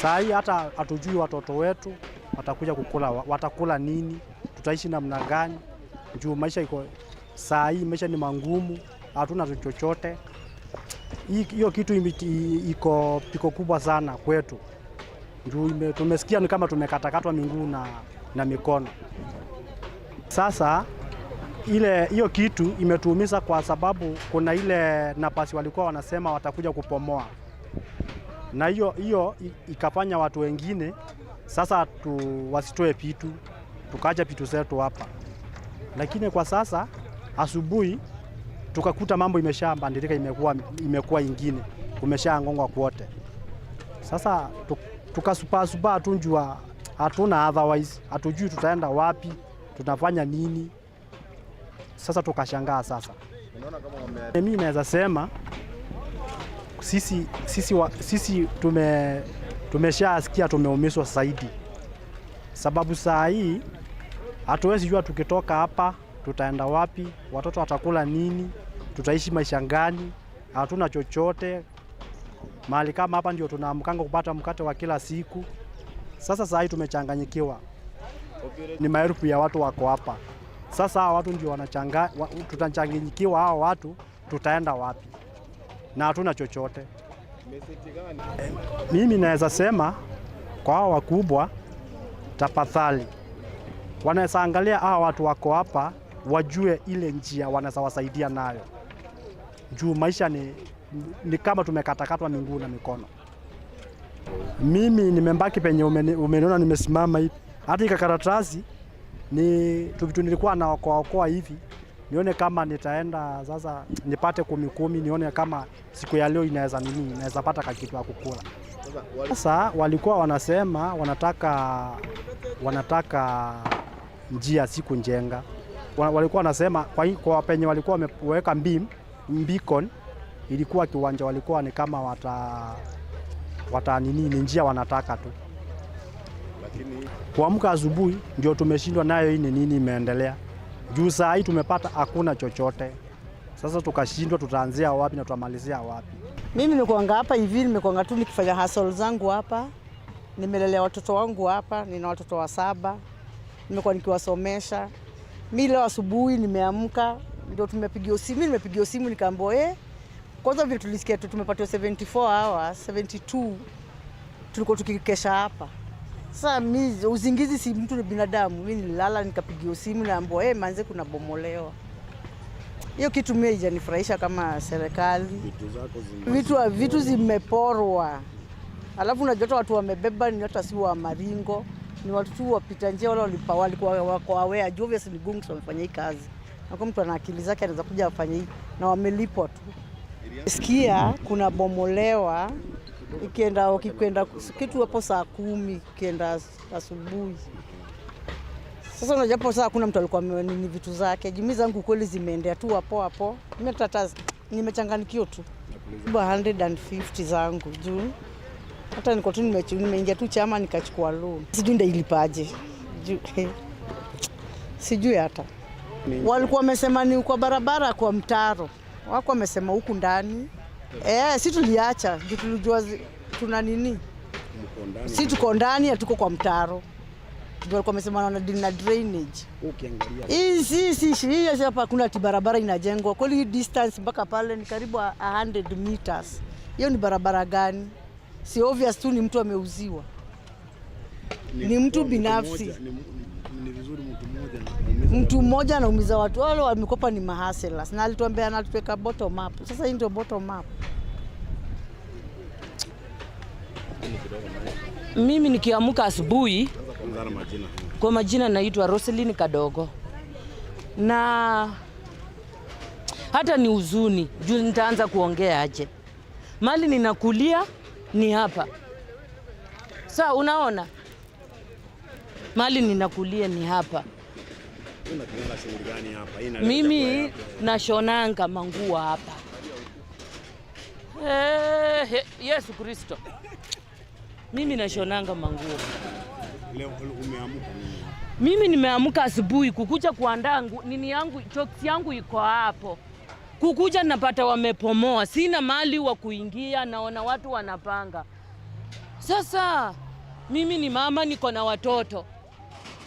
Saa hii hata hatujui watoto wetu watakuja watakula nini, tutaishi namna gani? Juu maisha iko saa hii maisha ni mangumu, hatuna chochote. Hiyo kitu iko kubwa sana kwetu. Ndio tumesikia ni kama tumekatakatwa miguu na mikono. Sasa hiyo kitu imetuumiza kwa sababu kuna ile nafasi walikuwa wanasema watakuja kupomoa, na hiyo ikafanya watu wengine sasa wasitoe vitu, tukaja vitu zetu hapa. Lakini kwa sasa asubuhi tukakuta mambo imeshabadilika, imekuwa ingine, kumeshaangongwa kwote. Sasa tukasupa hatunjua, hatuna otherwise, hatujui tutaenda wapi, tutafanya nini. Sasa tukashangaa sasa. Mimi naweza sema sisi tumeshasikia tumeumizwa zaidi, sababu saa hii hatuwezi jua tukitoka hapa tutaenda wapi, watoto watakula nini, tutaishi maisha gani, hatuna chochote. Mahali kama hapa ndio tunaamkanga kupata mkate wa kila siku. Sasa saa hii tumechanganyikiwa, ni maelfu ya watu wako hapa. Sasa hao watu ndio tutachanganyikiwa, hao watu tutaenda wapi na hatuna chochote. Mimi naweza sema kwa hao wakubwa, tafadhali wanaweza angalia hao watu wako hapa, wajue ile njia wanaweza wasaidia nayo, juu maisha ni kama tumekatakatwa miguu na mikono. Mimi nimembaki penye umeniona nimesimama hivi, hata ikakaratasi ni vitu nilikuwa naokoa hivi, nione kama nitaenda sasa nipate 10 nione kama siku ya leo inaweza pata kakitu ya kukula. Sasa walikuwa wanasema wanataka njia siku njenga. Walikuwa wanasema kwa penye walikuwa wameweka beacon, ilikuwa kiwanja, walikuwa ni kama ni njia wanataka tu. Lakini kuamka asubuhi ndio tumeshindwa nayo hii nini imeendelea. Juu saa hii tumepata hakuna chochote. Sasa tukashindwa tutaanzia wapi na tutamalizia wapi. Mimi nimekuanga hapa hivi, nimekuanga tu nikifanya hustle zangu hapa. Nimelelea watoto wangu hapa, nina watoto wa 7. Nimekuwa nikiwasomesha. Mimi leo asubuhi nimeamka, ndio nimepigiwa simu nikaambiwa kwanza vile tulisikia tumepatiwa 74 hours, 72 tulikuwa tukikesha hapa. Sasa mimi uzingizi, si mtu ni binadamu, mimi nilala nikapigiwa simu naambiwa manze kuna bomolewa. Hiyo kitu mimi haijanifurahisha kama serikali. Vitu zimeporwa. Alafu unajua watu wamebeba ni hata si wa maringo, ni watu tu wapita njia, wale walikuwa wako aware, obviously ni gungs wamefanya hii kazi. Na kwa mtu ana akili zake anaweza kuja afanye hii na wamelipwa tu. Sikia kuna bomolewa ukikwenda kitu hapo saa 10 kienda asubuhi. Sasa unajapo saa kuna mtu alikuwa ni vitu zake. Jimi zangu kweli zimeendea tu hapo. Mimi nimechanganikiwa tu. 150 zangu juu. Hata niko tu nimeingia tu chama nikachukua loan. Sijui ndio ilipaje. Sijui hata. Walikuwa wamesema ni kwa barabara kwa mtaro. Wako wamesema huku ndani. Si tuliacha, tulijua tuna nini. Si tuko ndani hatuko kwa mtaro. Ndio walikuwa wamesema na drainage. Ukiangalia. Hii hapa kuna barabara inajengwa. Kwa hiyo distance mpaka pale ni karibu 100 meters. Hiyo ni barabara gani? Si obvious tu ni mtu ameuziwa. Ni mtu binafsi. Ni vizuri mtu mmoja anaumiza watu. Wale wamekopa ni mahasela. Na alituambia anatupeka bottom up. Sasa hii ndio bottom up. Mimi nikiamka asubuhi, kwa majina naitwa Roselyn Kadogo. Na hata ni huzuni, juu nitaanza kuongea aje. Mali ninakulia ni hapa. Sasa unaona? Mali ninakulia ni hapa. Mimi nashonanga manguo hapa. Yesu Kristo. Mimi nashonanga manguo. Leo umeamka nini? Mimi nimeamka asubuhi kukuja kuandaa nini yangu, choksi yangu iko hapo. Kukuja napata wamepomoa, sina mali wa kuingia, naona watu wanapanga. Sasa mimi ni mama, niko na watoto.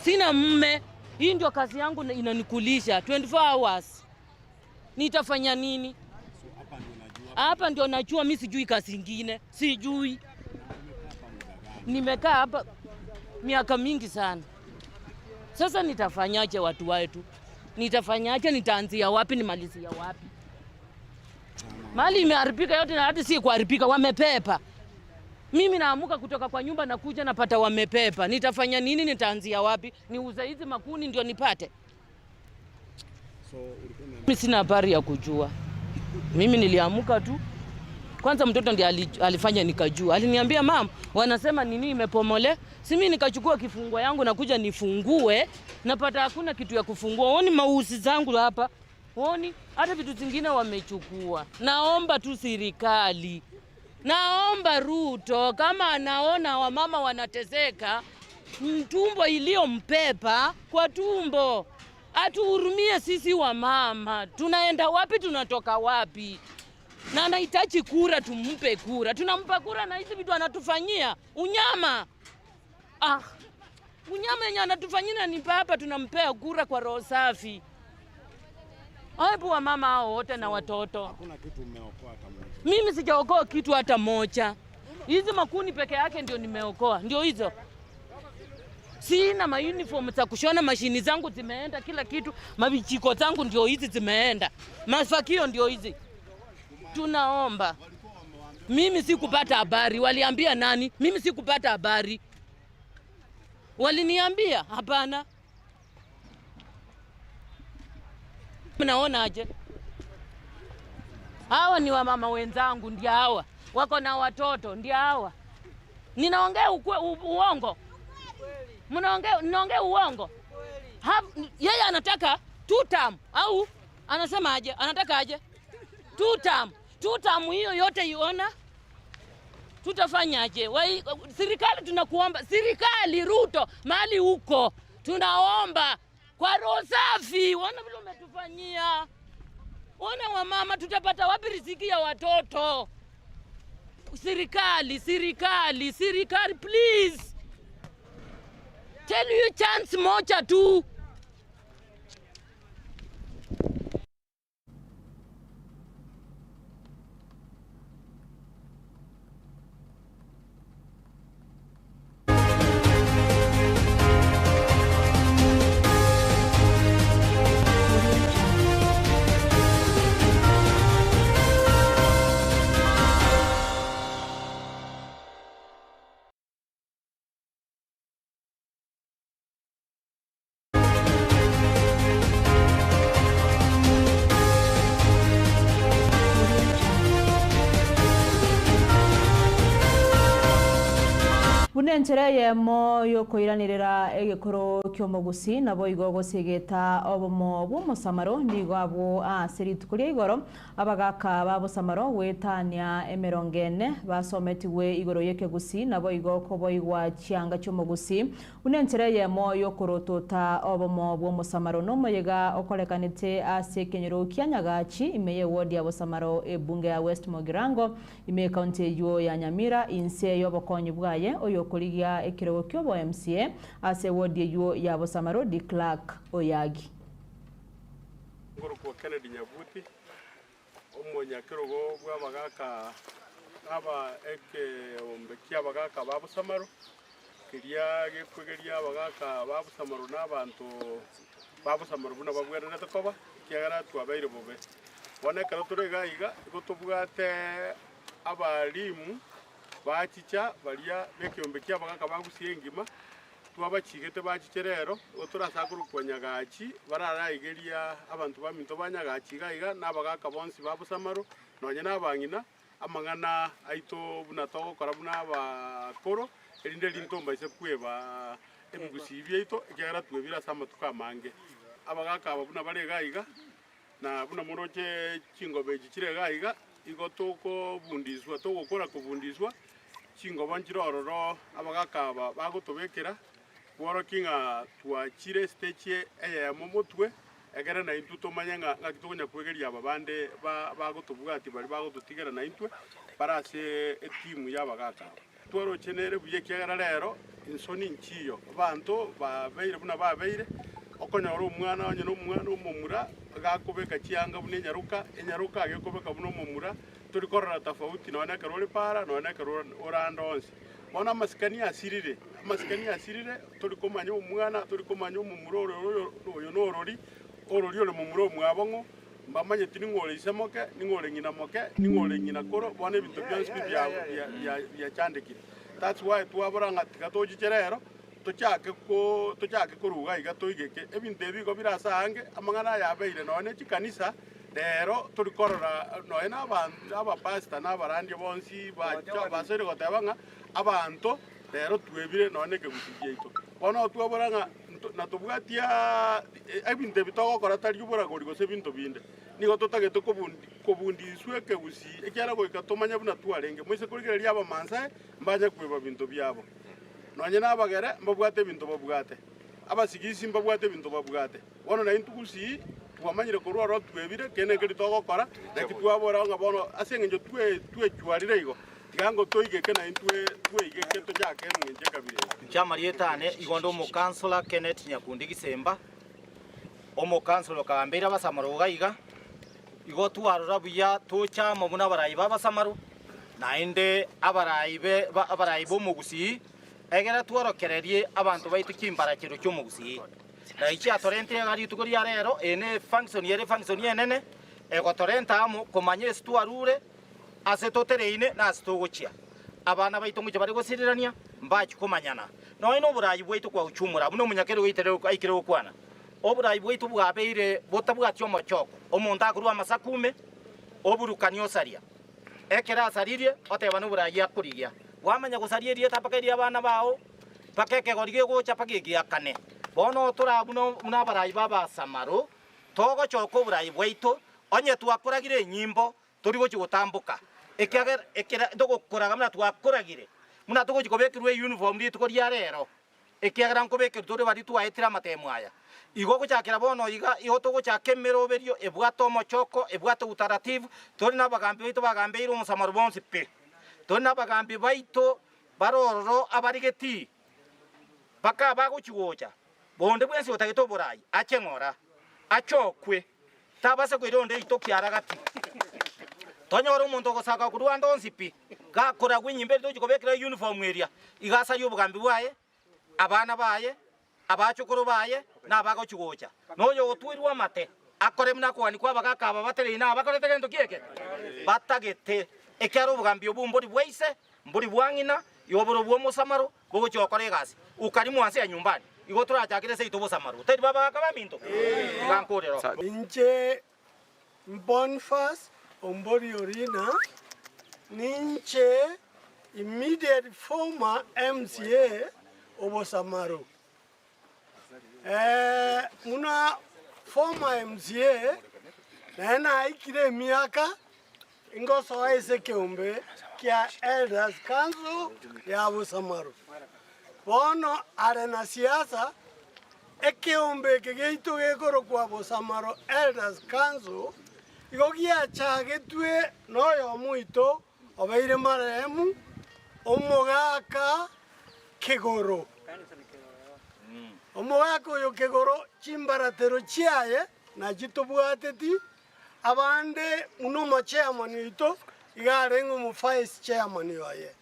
Sina mume, hii ndio kazi yangu inanikulisha 24 hours. Nitafanya nini? Hapa ndio najua, mimi sijui kazi nyingine, sijui. Nimekaa hapa miaka mingi sana. Sasa nitafanyaje watu wetu? nitafanyaje? Nitaanzia wapi? Nimalizia wapi? Mali imeharibika yote, na hata si kuharibika, wamepepa. Mimi naamuka kutoka kwa nyumba na kuja napata wamepepa. Nitafanya nini? Nitaanzia wapi? Niuze hizi makuni ndio nipate? Mimi sina habari ya kujua. Mimi niliamuka tu. Kwanza mtoto ndiye alifanya nikajua. Aliniambia mama, wanasema nini imepomole. Si mimi nikachukua kifunguo yangu na kuja nifungue, napata hakuna kitu ya kufungua. Oni mausi zangu hapa. Oni hata vitu zingine wamechukua. Naomba tu serikali. Naomba Ruto kama anaona wamama wanateseka, tumbo iliyompepa kwa tumbo, atuhurumie sisi wamama. Tunaenda wapi? Tunatoka wapi? Na anahitaji kura, tumpe kura. Tunampa kura na hizi vitu anatufanyia unyama. Unyama yenye anatufanyia ni hapa, tunampea kura kwa roho safi. Hebu wamama hao wote na watoto. Hakuna kitu umeokoa hata moja. Mimi sijaokoa kitu hata moja. Hizi makuni peke yake ndio nimeokoa. Ndio hizo. Sina ma uniform za kushona, mashini zangu zimeenda, kila kitu, mavichiko zangu ndio hizi zimeenda. Mafakio ndio hizi. Tunaomba. Mimi sikupata habari. Waliambia nani? Mimi sikupata habari. Waliniambia? Hapana. Mnaona aje? Hawa ni wamama wenzangu, ndio hawa. Wako na watoto, ndio hawa. Ninaongea uongo. Ninaongea uongo. Yeye anataka 2 term au anasema aje? Anataka aje? 2 term. 2 term hiyo yote iona. Tutafanyaje? Serikali tunakuomba, serikali Ruto, mali huko. Tunaomba kwa roho safi, wana vile umetufanyia. Wana wamama, tutapata wapi riziki ya watoto? Serikali, please. Tell you chance moja tu. Bunenchereye moyo koiranirira egekoro kyomogusi nabo igogo segeta obomo bw'omusamaro nigo abo aseritu kuria igoro abagaka babusamaro wetania emerongene basometiwe igoro yekegusi nabo igoko boigwa chianga kyomogusi bunenchereye moyo korotota obomo bw'omusamaro nomoyega okorekanite ase kenyero kianyagachi imeye ward ya busamaro ebunge ya West Mogirango ime county yo ya Nyamira inse yobokonyi bwaye oyo kurigia ekirego kyobo MCA ase ward yo ya busamaro di Clark Oyagi ngoro kwa Kennedy Nyabuti omonya kirego bwabagaka aba eke ombekia bagaka babusamaro kiria gekwegeria bagaka babusamaro n'abantu babusamaro buna babwerera takoba kiagara twabaire bobe boneka turega iga gutubwate abalimu bachicha balia bekiombekia bagaka bagusiyengima twabachigete bachicherero oturasakuru kwanyagachi bararayigeria abantu baminto banyagachi gaiga n'abagaka bonsi babusamaro nonye n'abangina amangana aito bunato korabuna bakoro erinde lintomba ise kweba ebugusi byeito igara twebira sama tukamange abagaka abuna barega iga na buna moroje kingobe gikirega iga igotoko bundizwa to gukora kubundizwa kingoba njirororo abagaka bagotobekera worokinga twachire stage eye momotwe egera na intuto manyanga ngakitonya kwegeria ababande bagotobugati bari bagototigera na intwe barase etimu y'abagaka tworo chenere buye kiagara rero insoni nchiyo bantu babeire buna babeire okonyora omwana onye n'omwana omomura gakobeka chianga bune nyaruka enyaruka agekobeka bune omomura turi korora tofauti none karole para none karole oranda onse bona maskani asirire turi komanya omwana turi komanya omomura oyo norori orori ole mumuro mwabongo mbamanye tini ngole isemoke ningole ngina moke ningole ngina koro bone bintu byose bya chandikire. That's why tuabora ngatika tojicherero tochake kuruga iga toigeke ebintu ebigo birasa hange amangana yabeire none chikanisa rero turikorora noe n'abapasita n'abarandi bonsi basere gotebanga abantu rero twebire none kegusigie ito bono twaboranga natubwatia ebintu bitogokora tari uboragori gose bintu binde nigo tutagete kobundiswe kegusi ekyara goika tomanya buna twarenge mwise kurigereria abamansa mbanye kweba bintu byabo nonye n'abagere mbabwate bintu babwate abasigisi mbabwate bintu babwate bono na intugusi twamanyire korwaro twebire kene kiri togokora reki twabora nga bono asenge twechwarire igo tigango toigeke na twigeke tojake mwenje kabire chamarietane igondo mu councilor Kenneth Nyakundi Gisemba omo councilor kambira basamaro gaiga igo twarora buya tocha mabuna barayi babasamaro nainde abarayi bo mugusi egera tworokererie abantu baitu kimbara kiro cyo mugusi na iki atorente gari tukuri rero ene function yenene ego torenta amo komanye stuarure asetotereine na stogochia abana baitu muje bari gosirirania mbachi komanyana no ino burayi bwaitu kwa uchumura buno munyakero giterero aikire Kwana oburayi bwaitu bwabeire botabwatyo mochoko omuntu akurwa masakume oburukanyo saria ekera saririe oteba no burayi akurigia wamanya gusaririe tapakeria abana bao pakeke gorige gocha pakegia kane bono turabuno munabarayi baba samaro togo choko burayi bwaitu onye twakuragire nyimbo turi gochi gutambuka ekera ndogokuraga muna twakuragire muna togochi kobekirwe uniform ri tukoria rero ekera nkobekirwe turi bari twaetira matemu aya igo gochakira bono iga iho togochakemero berio ebwato mochoko ebwato utaratibu turi nabagambi baitu bagambeiro musamaro bonsi pe turi nabagambi baitu barororo abarigeti baka bagochigocha bonde bwensi otagito burayi achengora achokwe tabase kwironde itokiara gati tonyora umuntu gosaka kurwa ndonsipi gakora gwinyimbe tujikobekira uniform area igasari obugambi bwaye abana baye abachukuru baye nabagochigocha noyo otwirwa mate akore muna kwani kwa bagakaba batere na bakorete gento kieke batagete ekero obugambi obumbori bwaise mbori bwangina yoboro bwo musamaro bogochokore gasi ukarimu wansi ya nyumbani igo turachakire seito bosamaro tedi baba akaba minto gankorero ninche Bonfas Ombori Orina ninche immediate former MCA Obosamaro muna former MCA na ikire miaka ingoso aise keombe kia Elders Council ya Obosamaro bono arena siasa ekeombe kegeito gekoro kwa Bosamaro Elders Council igogia chagetwe noyo muito obeire maremu omogaka kegoro omogaka yo kegoro chimbaratero chiaye na chitobwateti abande uno chairman ito igarengo mu vice chairman yoye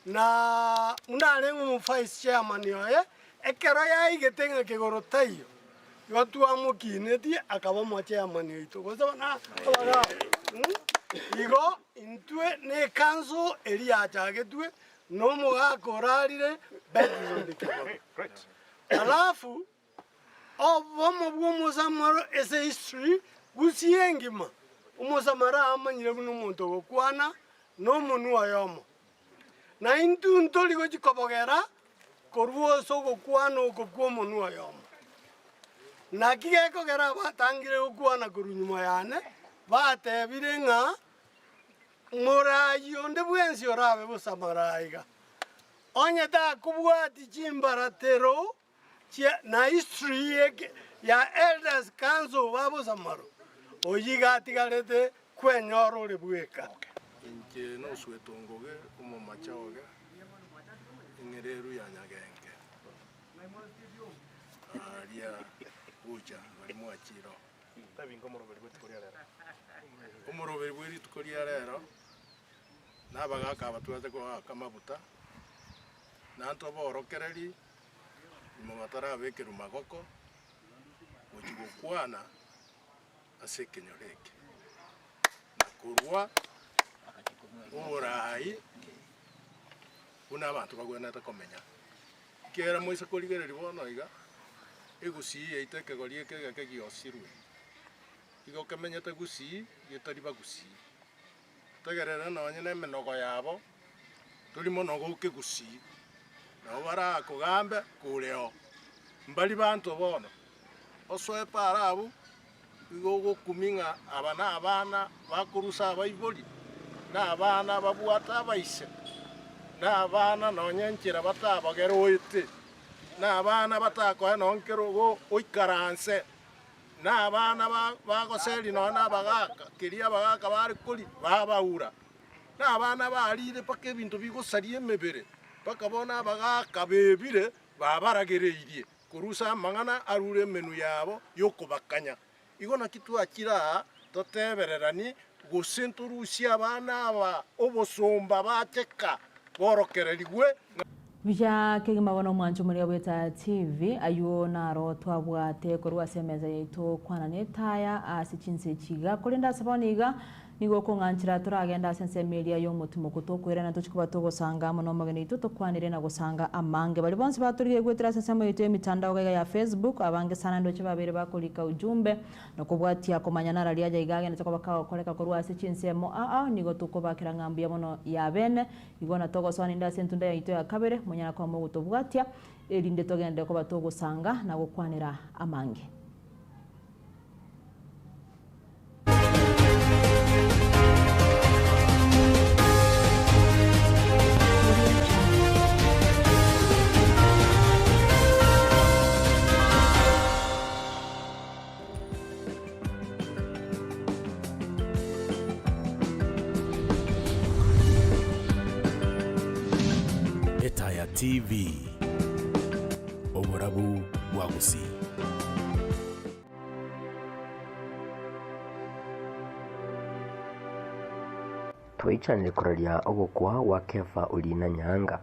na unarengo mu vice chairman yoye ekero yaigetenga kegoro tayo yotu amukineti akaba mo chairman ito gozona abaga igo intwe ne kanzo eri achagetwe no mogaka orarire bedroom de great alafu obomo bw'umusamaro ese history gusiengima umusamara amanyire buno muntu gokwana no munu ayomo na intu ntoli gokikobogera korwo so gokwana okokwo munu ayomo na kigeko gera batangire gokwana kurunyuma yane batebire nga murayi onde bwensi orabe busamaraiga onye ta kubwati chimbaratero na history ya Elders Council babo samaro oyiga tigarete kwenyoro lebweka inche no swetongoge umo machaoge ingereru ya nyagenge aria uja bali mwachiro tabingo moroberi bwetukoria rero umoroberi bwiri tukoria rero nabagaka abatwaze kwa kamabuta nanto borokereri mugatara bekeru magoko ojugo Kwana ase kenyoreke nakurwa orai una abantu bagwena takomenya kera moisa koligereri bono iga egusi eiteke gorie kege giosirwe igo kemenyete gusi yetari bagusi tegerera nonye nemenogo yabo turi monogo ke gusi na bara kugambe kureo mbali bantu bono osoe parabu igo gukuminga abana bakurusa abaibori na abana babuata abaise na abana nonye nkira batabagera oite na abana batakoe nonkero go oikaranse na abana bagoseri nona bagaka kiria bagaka bari kuri babaura na abana barire paka ebintu bigosarie emebere paka bona bagaka bebire babaragereirie kurusa mang'ana arure menu yabo yokobakanya igona kitu akira totebererani gusenturusia abana aba obosomba bateka borokererigwe Bija kegima bono mwancho muri Etaya TV ayo naro twabwate korwa semeza yeito Kwana ne Etaya asichinse chiga kulinda saboniga nigo konganchira turagenda sense media yo mutumo kutokwera na tuchikuba togosanga muno magani tutokwanire na gusanga amange bali bonse baturiye gwetira sense yeito emitandao ya Facebook abange sana ndoche babere bakolika ujumbe no kubwatia komanyana rali aja igage na tukobaka koleka korwa asichinse mo nigo tukobakira ngambia muno ya bene igona togosana nda sentunda yeito ya kabere munyana kwa mugo tobwatia elinde togende ko batogosanga na gukwanira amange. Etaya TV Oborabu Wagusi. Twichanire kuraria ogukwa wa Kefa Urina Nyanga.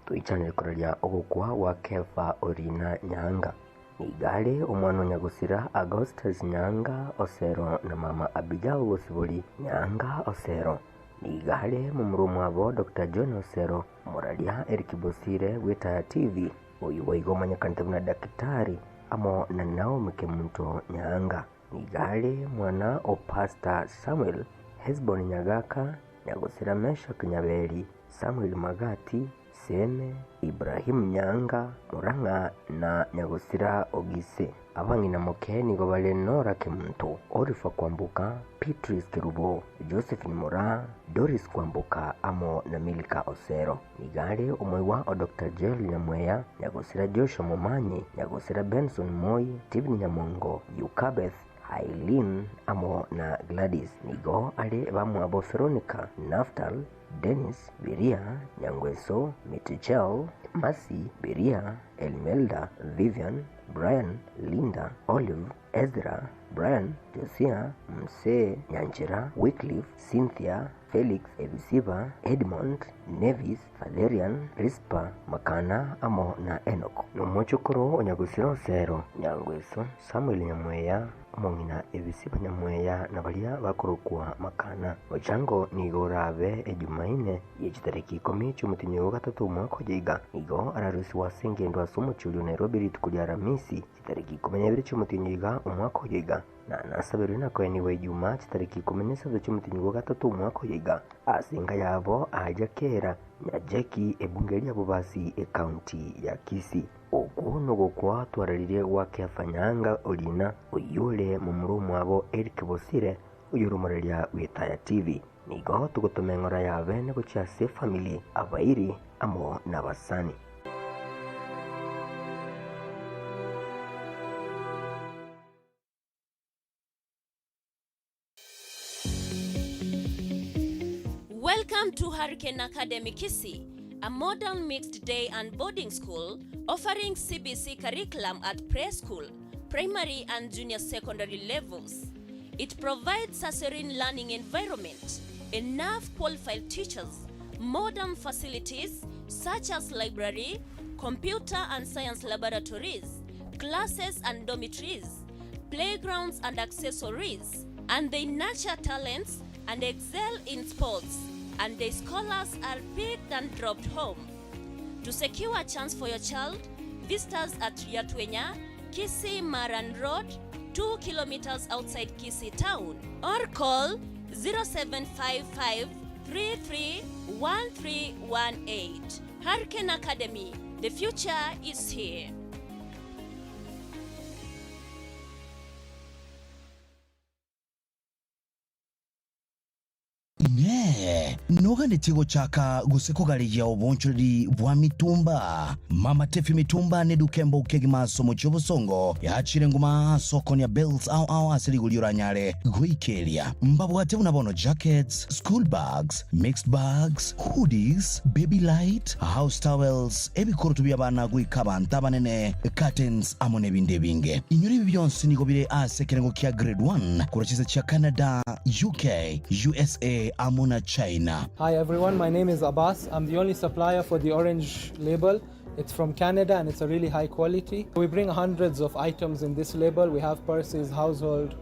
Twichanire kuraria ogukwa wa Kefa Urina Nyanga. Igale omwana Nyagusira Augustus Nyanga Osero na mama Abija Ogosibuli Nyanga Osero. Igale mumurumu abo Dr. John Osero muraria Erikibosire Etaya TV uyu waigomanya kantabuna daktari amo na Naomi Kemunto Nyanga. Igale mwana o Pastor Samuel Hezbon Nyagaka Nyagusira Meshak Nyaberi Samuel Magati Seme Ibrahim Nyanga Muranga na Nyagusira Ogise abangina mokeni go balenora Kemunto Orifa Kwambuka Beatrice Kerubo Josephine Mora Doris Kwambuka amo na Milika Osero. Nigale umwewa o Dr. Joel Nyamweya Nyagusira Joshua Momanyi Nyagusira Benson Moi Stephen Nyamongo Yukabeth Aileen amo na Gladys. Nigo ale bamu abo Veronica Naftal Dennis Biria Nyangweso Mitichel Masi Biria Elmelda Vivian Brian Linda Olive Ezra Brian Josia Mse Nyanchira Wycliffe Cynthia Felix Ebisiba Edmond Nevis Valerian Rispa Makana amo na Enoch Nomochokoro Onyagusira Osero Nyangweso Samuel Nyamweya Mongina Ebisiba Nyamweya na balia bakorokwa Makana Ochango nigorabe Jumanne yechitariki 10 cy'umutinyo wa 3 mwaka jiga nigo ararusi wasengendo asumo cy'uyu Nairobi ritukulia Ramisi chitariki 12 cy'umutinyo jiga umwaka jiga na nasabiri nako anyway Juma chitariki 17 cy'umutinyo wa 3 mwaka jiga asinga yabo aja kera na Jackie ebungeri abo basi county ya Kisii okuno gokwa twararire wa Kefa Nyanga Urina uyule mu murumu abo Eric Bosire uyurumureria Etaya TV nigo tugutumengora ya bene gucha se family abairi amo na basani. Welcome to Hurricane Academy Kisii, a modern mixed day and boarding school offering CBC curriculum at preschool, primary and junior secondary levels. It provides a serene learning environment, enough qualified teachers, modern facilities such as library, computer and science laboratories, classes and dormitories, playgrounds and accessories, and they nurture talents and excel in sports, and their scholars are picked and dropped home. To secure a chance for your child, visit us at Yatwenya, Kisii Maran Road, 2 kilometers outside Kisii town, or call 0755 331318. Hurricane Academy, the future is here. Noga nitigo chaka gusekogaria obonchori bwa mitumba mama tefi mitumba ne dukembo ukegima somo chobosongo yachire nguma soko ya belts au asiri guliura nyare guikelia mbabwate unabono jackets, school bags, mixed bags, hoodies, baby light, house towels, ebikoro tubya bana guikaba ntabanene, curtains amone binde binge inyuri byonse nigo bire asekerengo kya grade 1 kurachiza cha Canada, UK, USA amona China. Hi everyone, my name is Abbas. I'm the only supplier for the orange label. It's from Canada and it's a really high quality. We bring hundreds of items in this label. We have purses, household,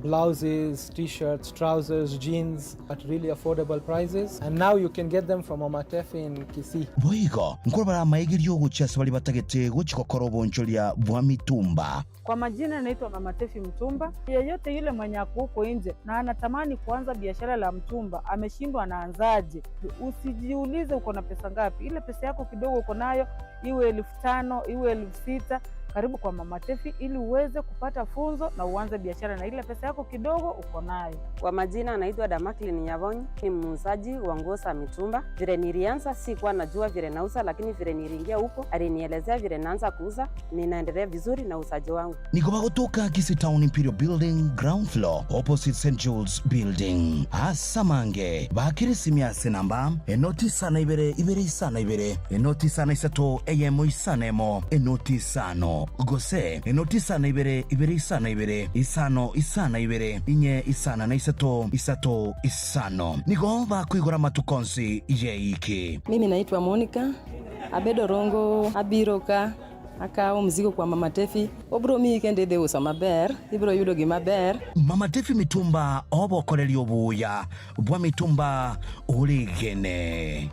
blouses, t-shirts, trousers, jeans at really affordable prices. And now you can get them from Mama Tefi in Kisii. Boigo, nkorobara maigiryo guchesa bali batagete guchikokoro boncholia bwa mitumba. Kwa majina naitwa Mama Tefi Mtumba. Yeyote yule mwenye huko nje na anatamani kuanza biashara la mtumba, ameshindwa anaanzaje? Usijiulize uko na pesa ngapi. Ile pesa yako kidogo uko nayo, iwe 5,000, iwe 6,000, karibu kwa Mama Tefi ili uweze kupata funzo na uanze biashara na ile pesa yako kidogo uko nayo. Kwa majina naitwa Damakli Nyabonyi, ni muuzaji wa nguo za mitumba. Vile nilianza sikuwa najua vile nauza, lakini vile niliingia huko alinielezea vile naanza kuuza, ninaendelea vizuri na usaji wangu. Niko kutoka Kisii Town Imperial Building ground floor opposite St. Jules Building. Asamange bakiri simya senamba enoti sana ibere sana ibere enoti sana isato eyemo isanemo enoti sano gose enoti sana ibere sana ibere isano isana ibere inye isana na isato isano niko bakwigora matukonsi yeiki. Mimi naitwa Monica Abedorongo Abiroka akao mzigo kwa Mama Tefi obro mi kende de usa maber ibro yudo gi maber. Mama Tefi mitumba obo koreli obuya bwa mitumba uligene.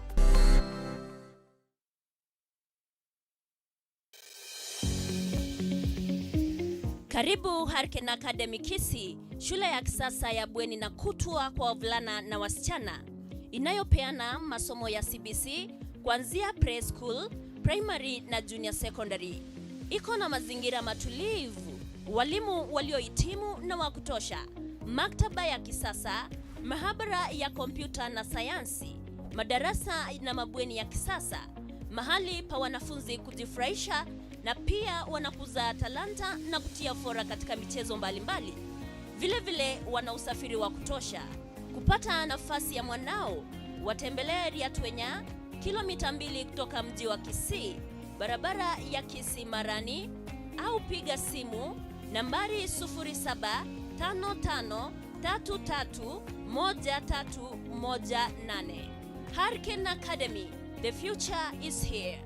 Karibu Hurricane Academy Kisii, shule ya kisasa ya bweni na kutwa kwa wavulana na wasichana inayopeana masomo ya CBC kuanzia preschool, primary na junior secondary. Iko na mazingira matulivu, walimu waliohitimu na wa kutosha, maktaba ya kisasa, mahabara ya kompyuta na sayansi, madarasa na mabweni ya kisasa, mahali pa wanafunzi kujifurahisha na pia wanakuza talanta na kutia fora katika michezo mbalimbali. Vile vile wana usafiri wa kutosha. Kupata nafasi ya mwanao, watembelee Yatwenya, kilomita 2 kutoka mji wa Kisii, barabara ya Kisii Marani, au piga simu nambari 0755331318. Hurricane Academy, the future is here.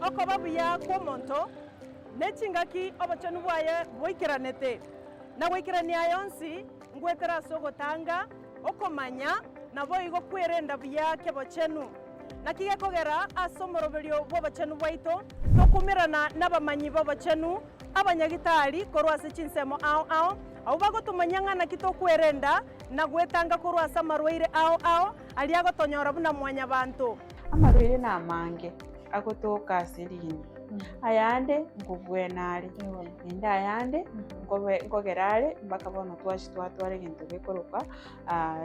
Oko babu ya kwa monto nechingaki obachanu bwaye boikiranete na boikirania yonsi ngwetera sogo tanga okomanya na boigo kwerenda byake bochenu na kige kogera asomoroberio bobachenu bwaito tokumirana nabamanyi bobachenu abanyagitari korwase chinsemo ao au bagotumanyanga na kitokwerenda na gwetanga korwasa marwaire ao aliago tonyora buna mwanya bantu amarwaire na mange agotoka asirini ayande ngubwenare enda ayande ngogerare bakabona twatware gintu bikoroka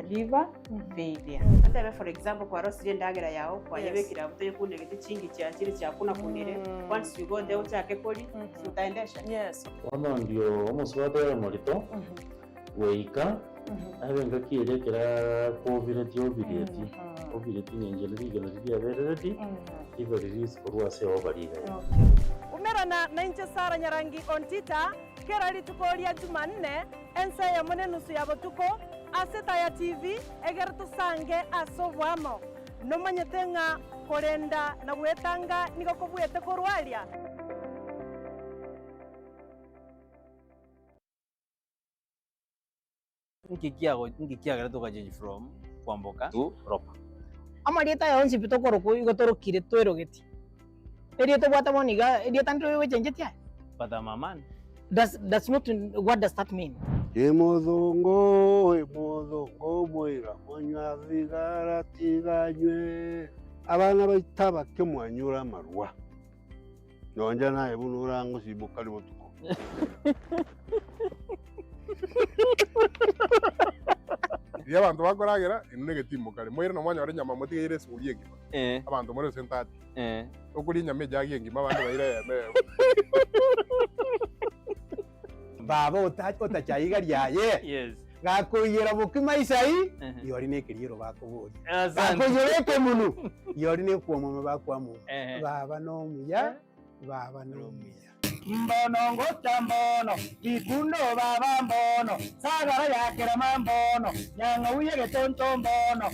liver failure atebe for example kwa rosiri ndagera yao kwa yebekira buto yekunde giti chingi cya kiri cya kuna kunire once you go there uchake koli utaendesha wano ndio omuswatera molito weika abenga kirekera covid obireti n'ingendo rigeno riyabereti ivo release korwase obariga umerana na inche Sara Nyarangi ontita kera litukolia Jumanne ensa ya mone nusu ya botuko ase Etaya TV egere tusange asobwamo nomanyete ng'a korenda na gwetanga nigo kobwete korwaria. ngikiagera tukachange from kwamboka to ropa amarieta yonsi pitokoroku igotorokire twerogeti erieta bwata boniga erieta ndo wechenjetia pata mamani. That's not what does that mean. Emodongo mwira mwanywa thigara tiganywe abana baita bakemwanyura marwa nonja naye bunura ngo sibukali botuko Iyo abantu bakoragira inune getimukale mwira no mwanya nyama mutigire suriye ngima abantu muri sentati okuri nyama jagiye ngima abantu bayire yeme baba utachayiga ryaye yes gakuyira bukima isai yori nekiriro bakuburi gakuyireke munu yori nekwoma bakwamu baba no muya Mbono ngota mbono ikundo baba mbono sagara yakera mambono nyanga uye getonto mbono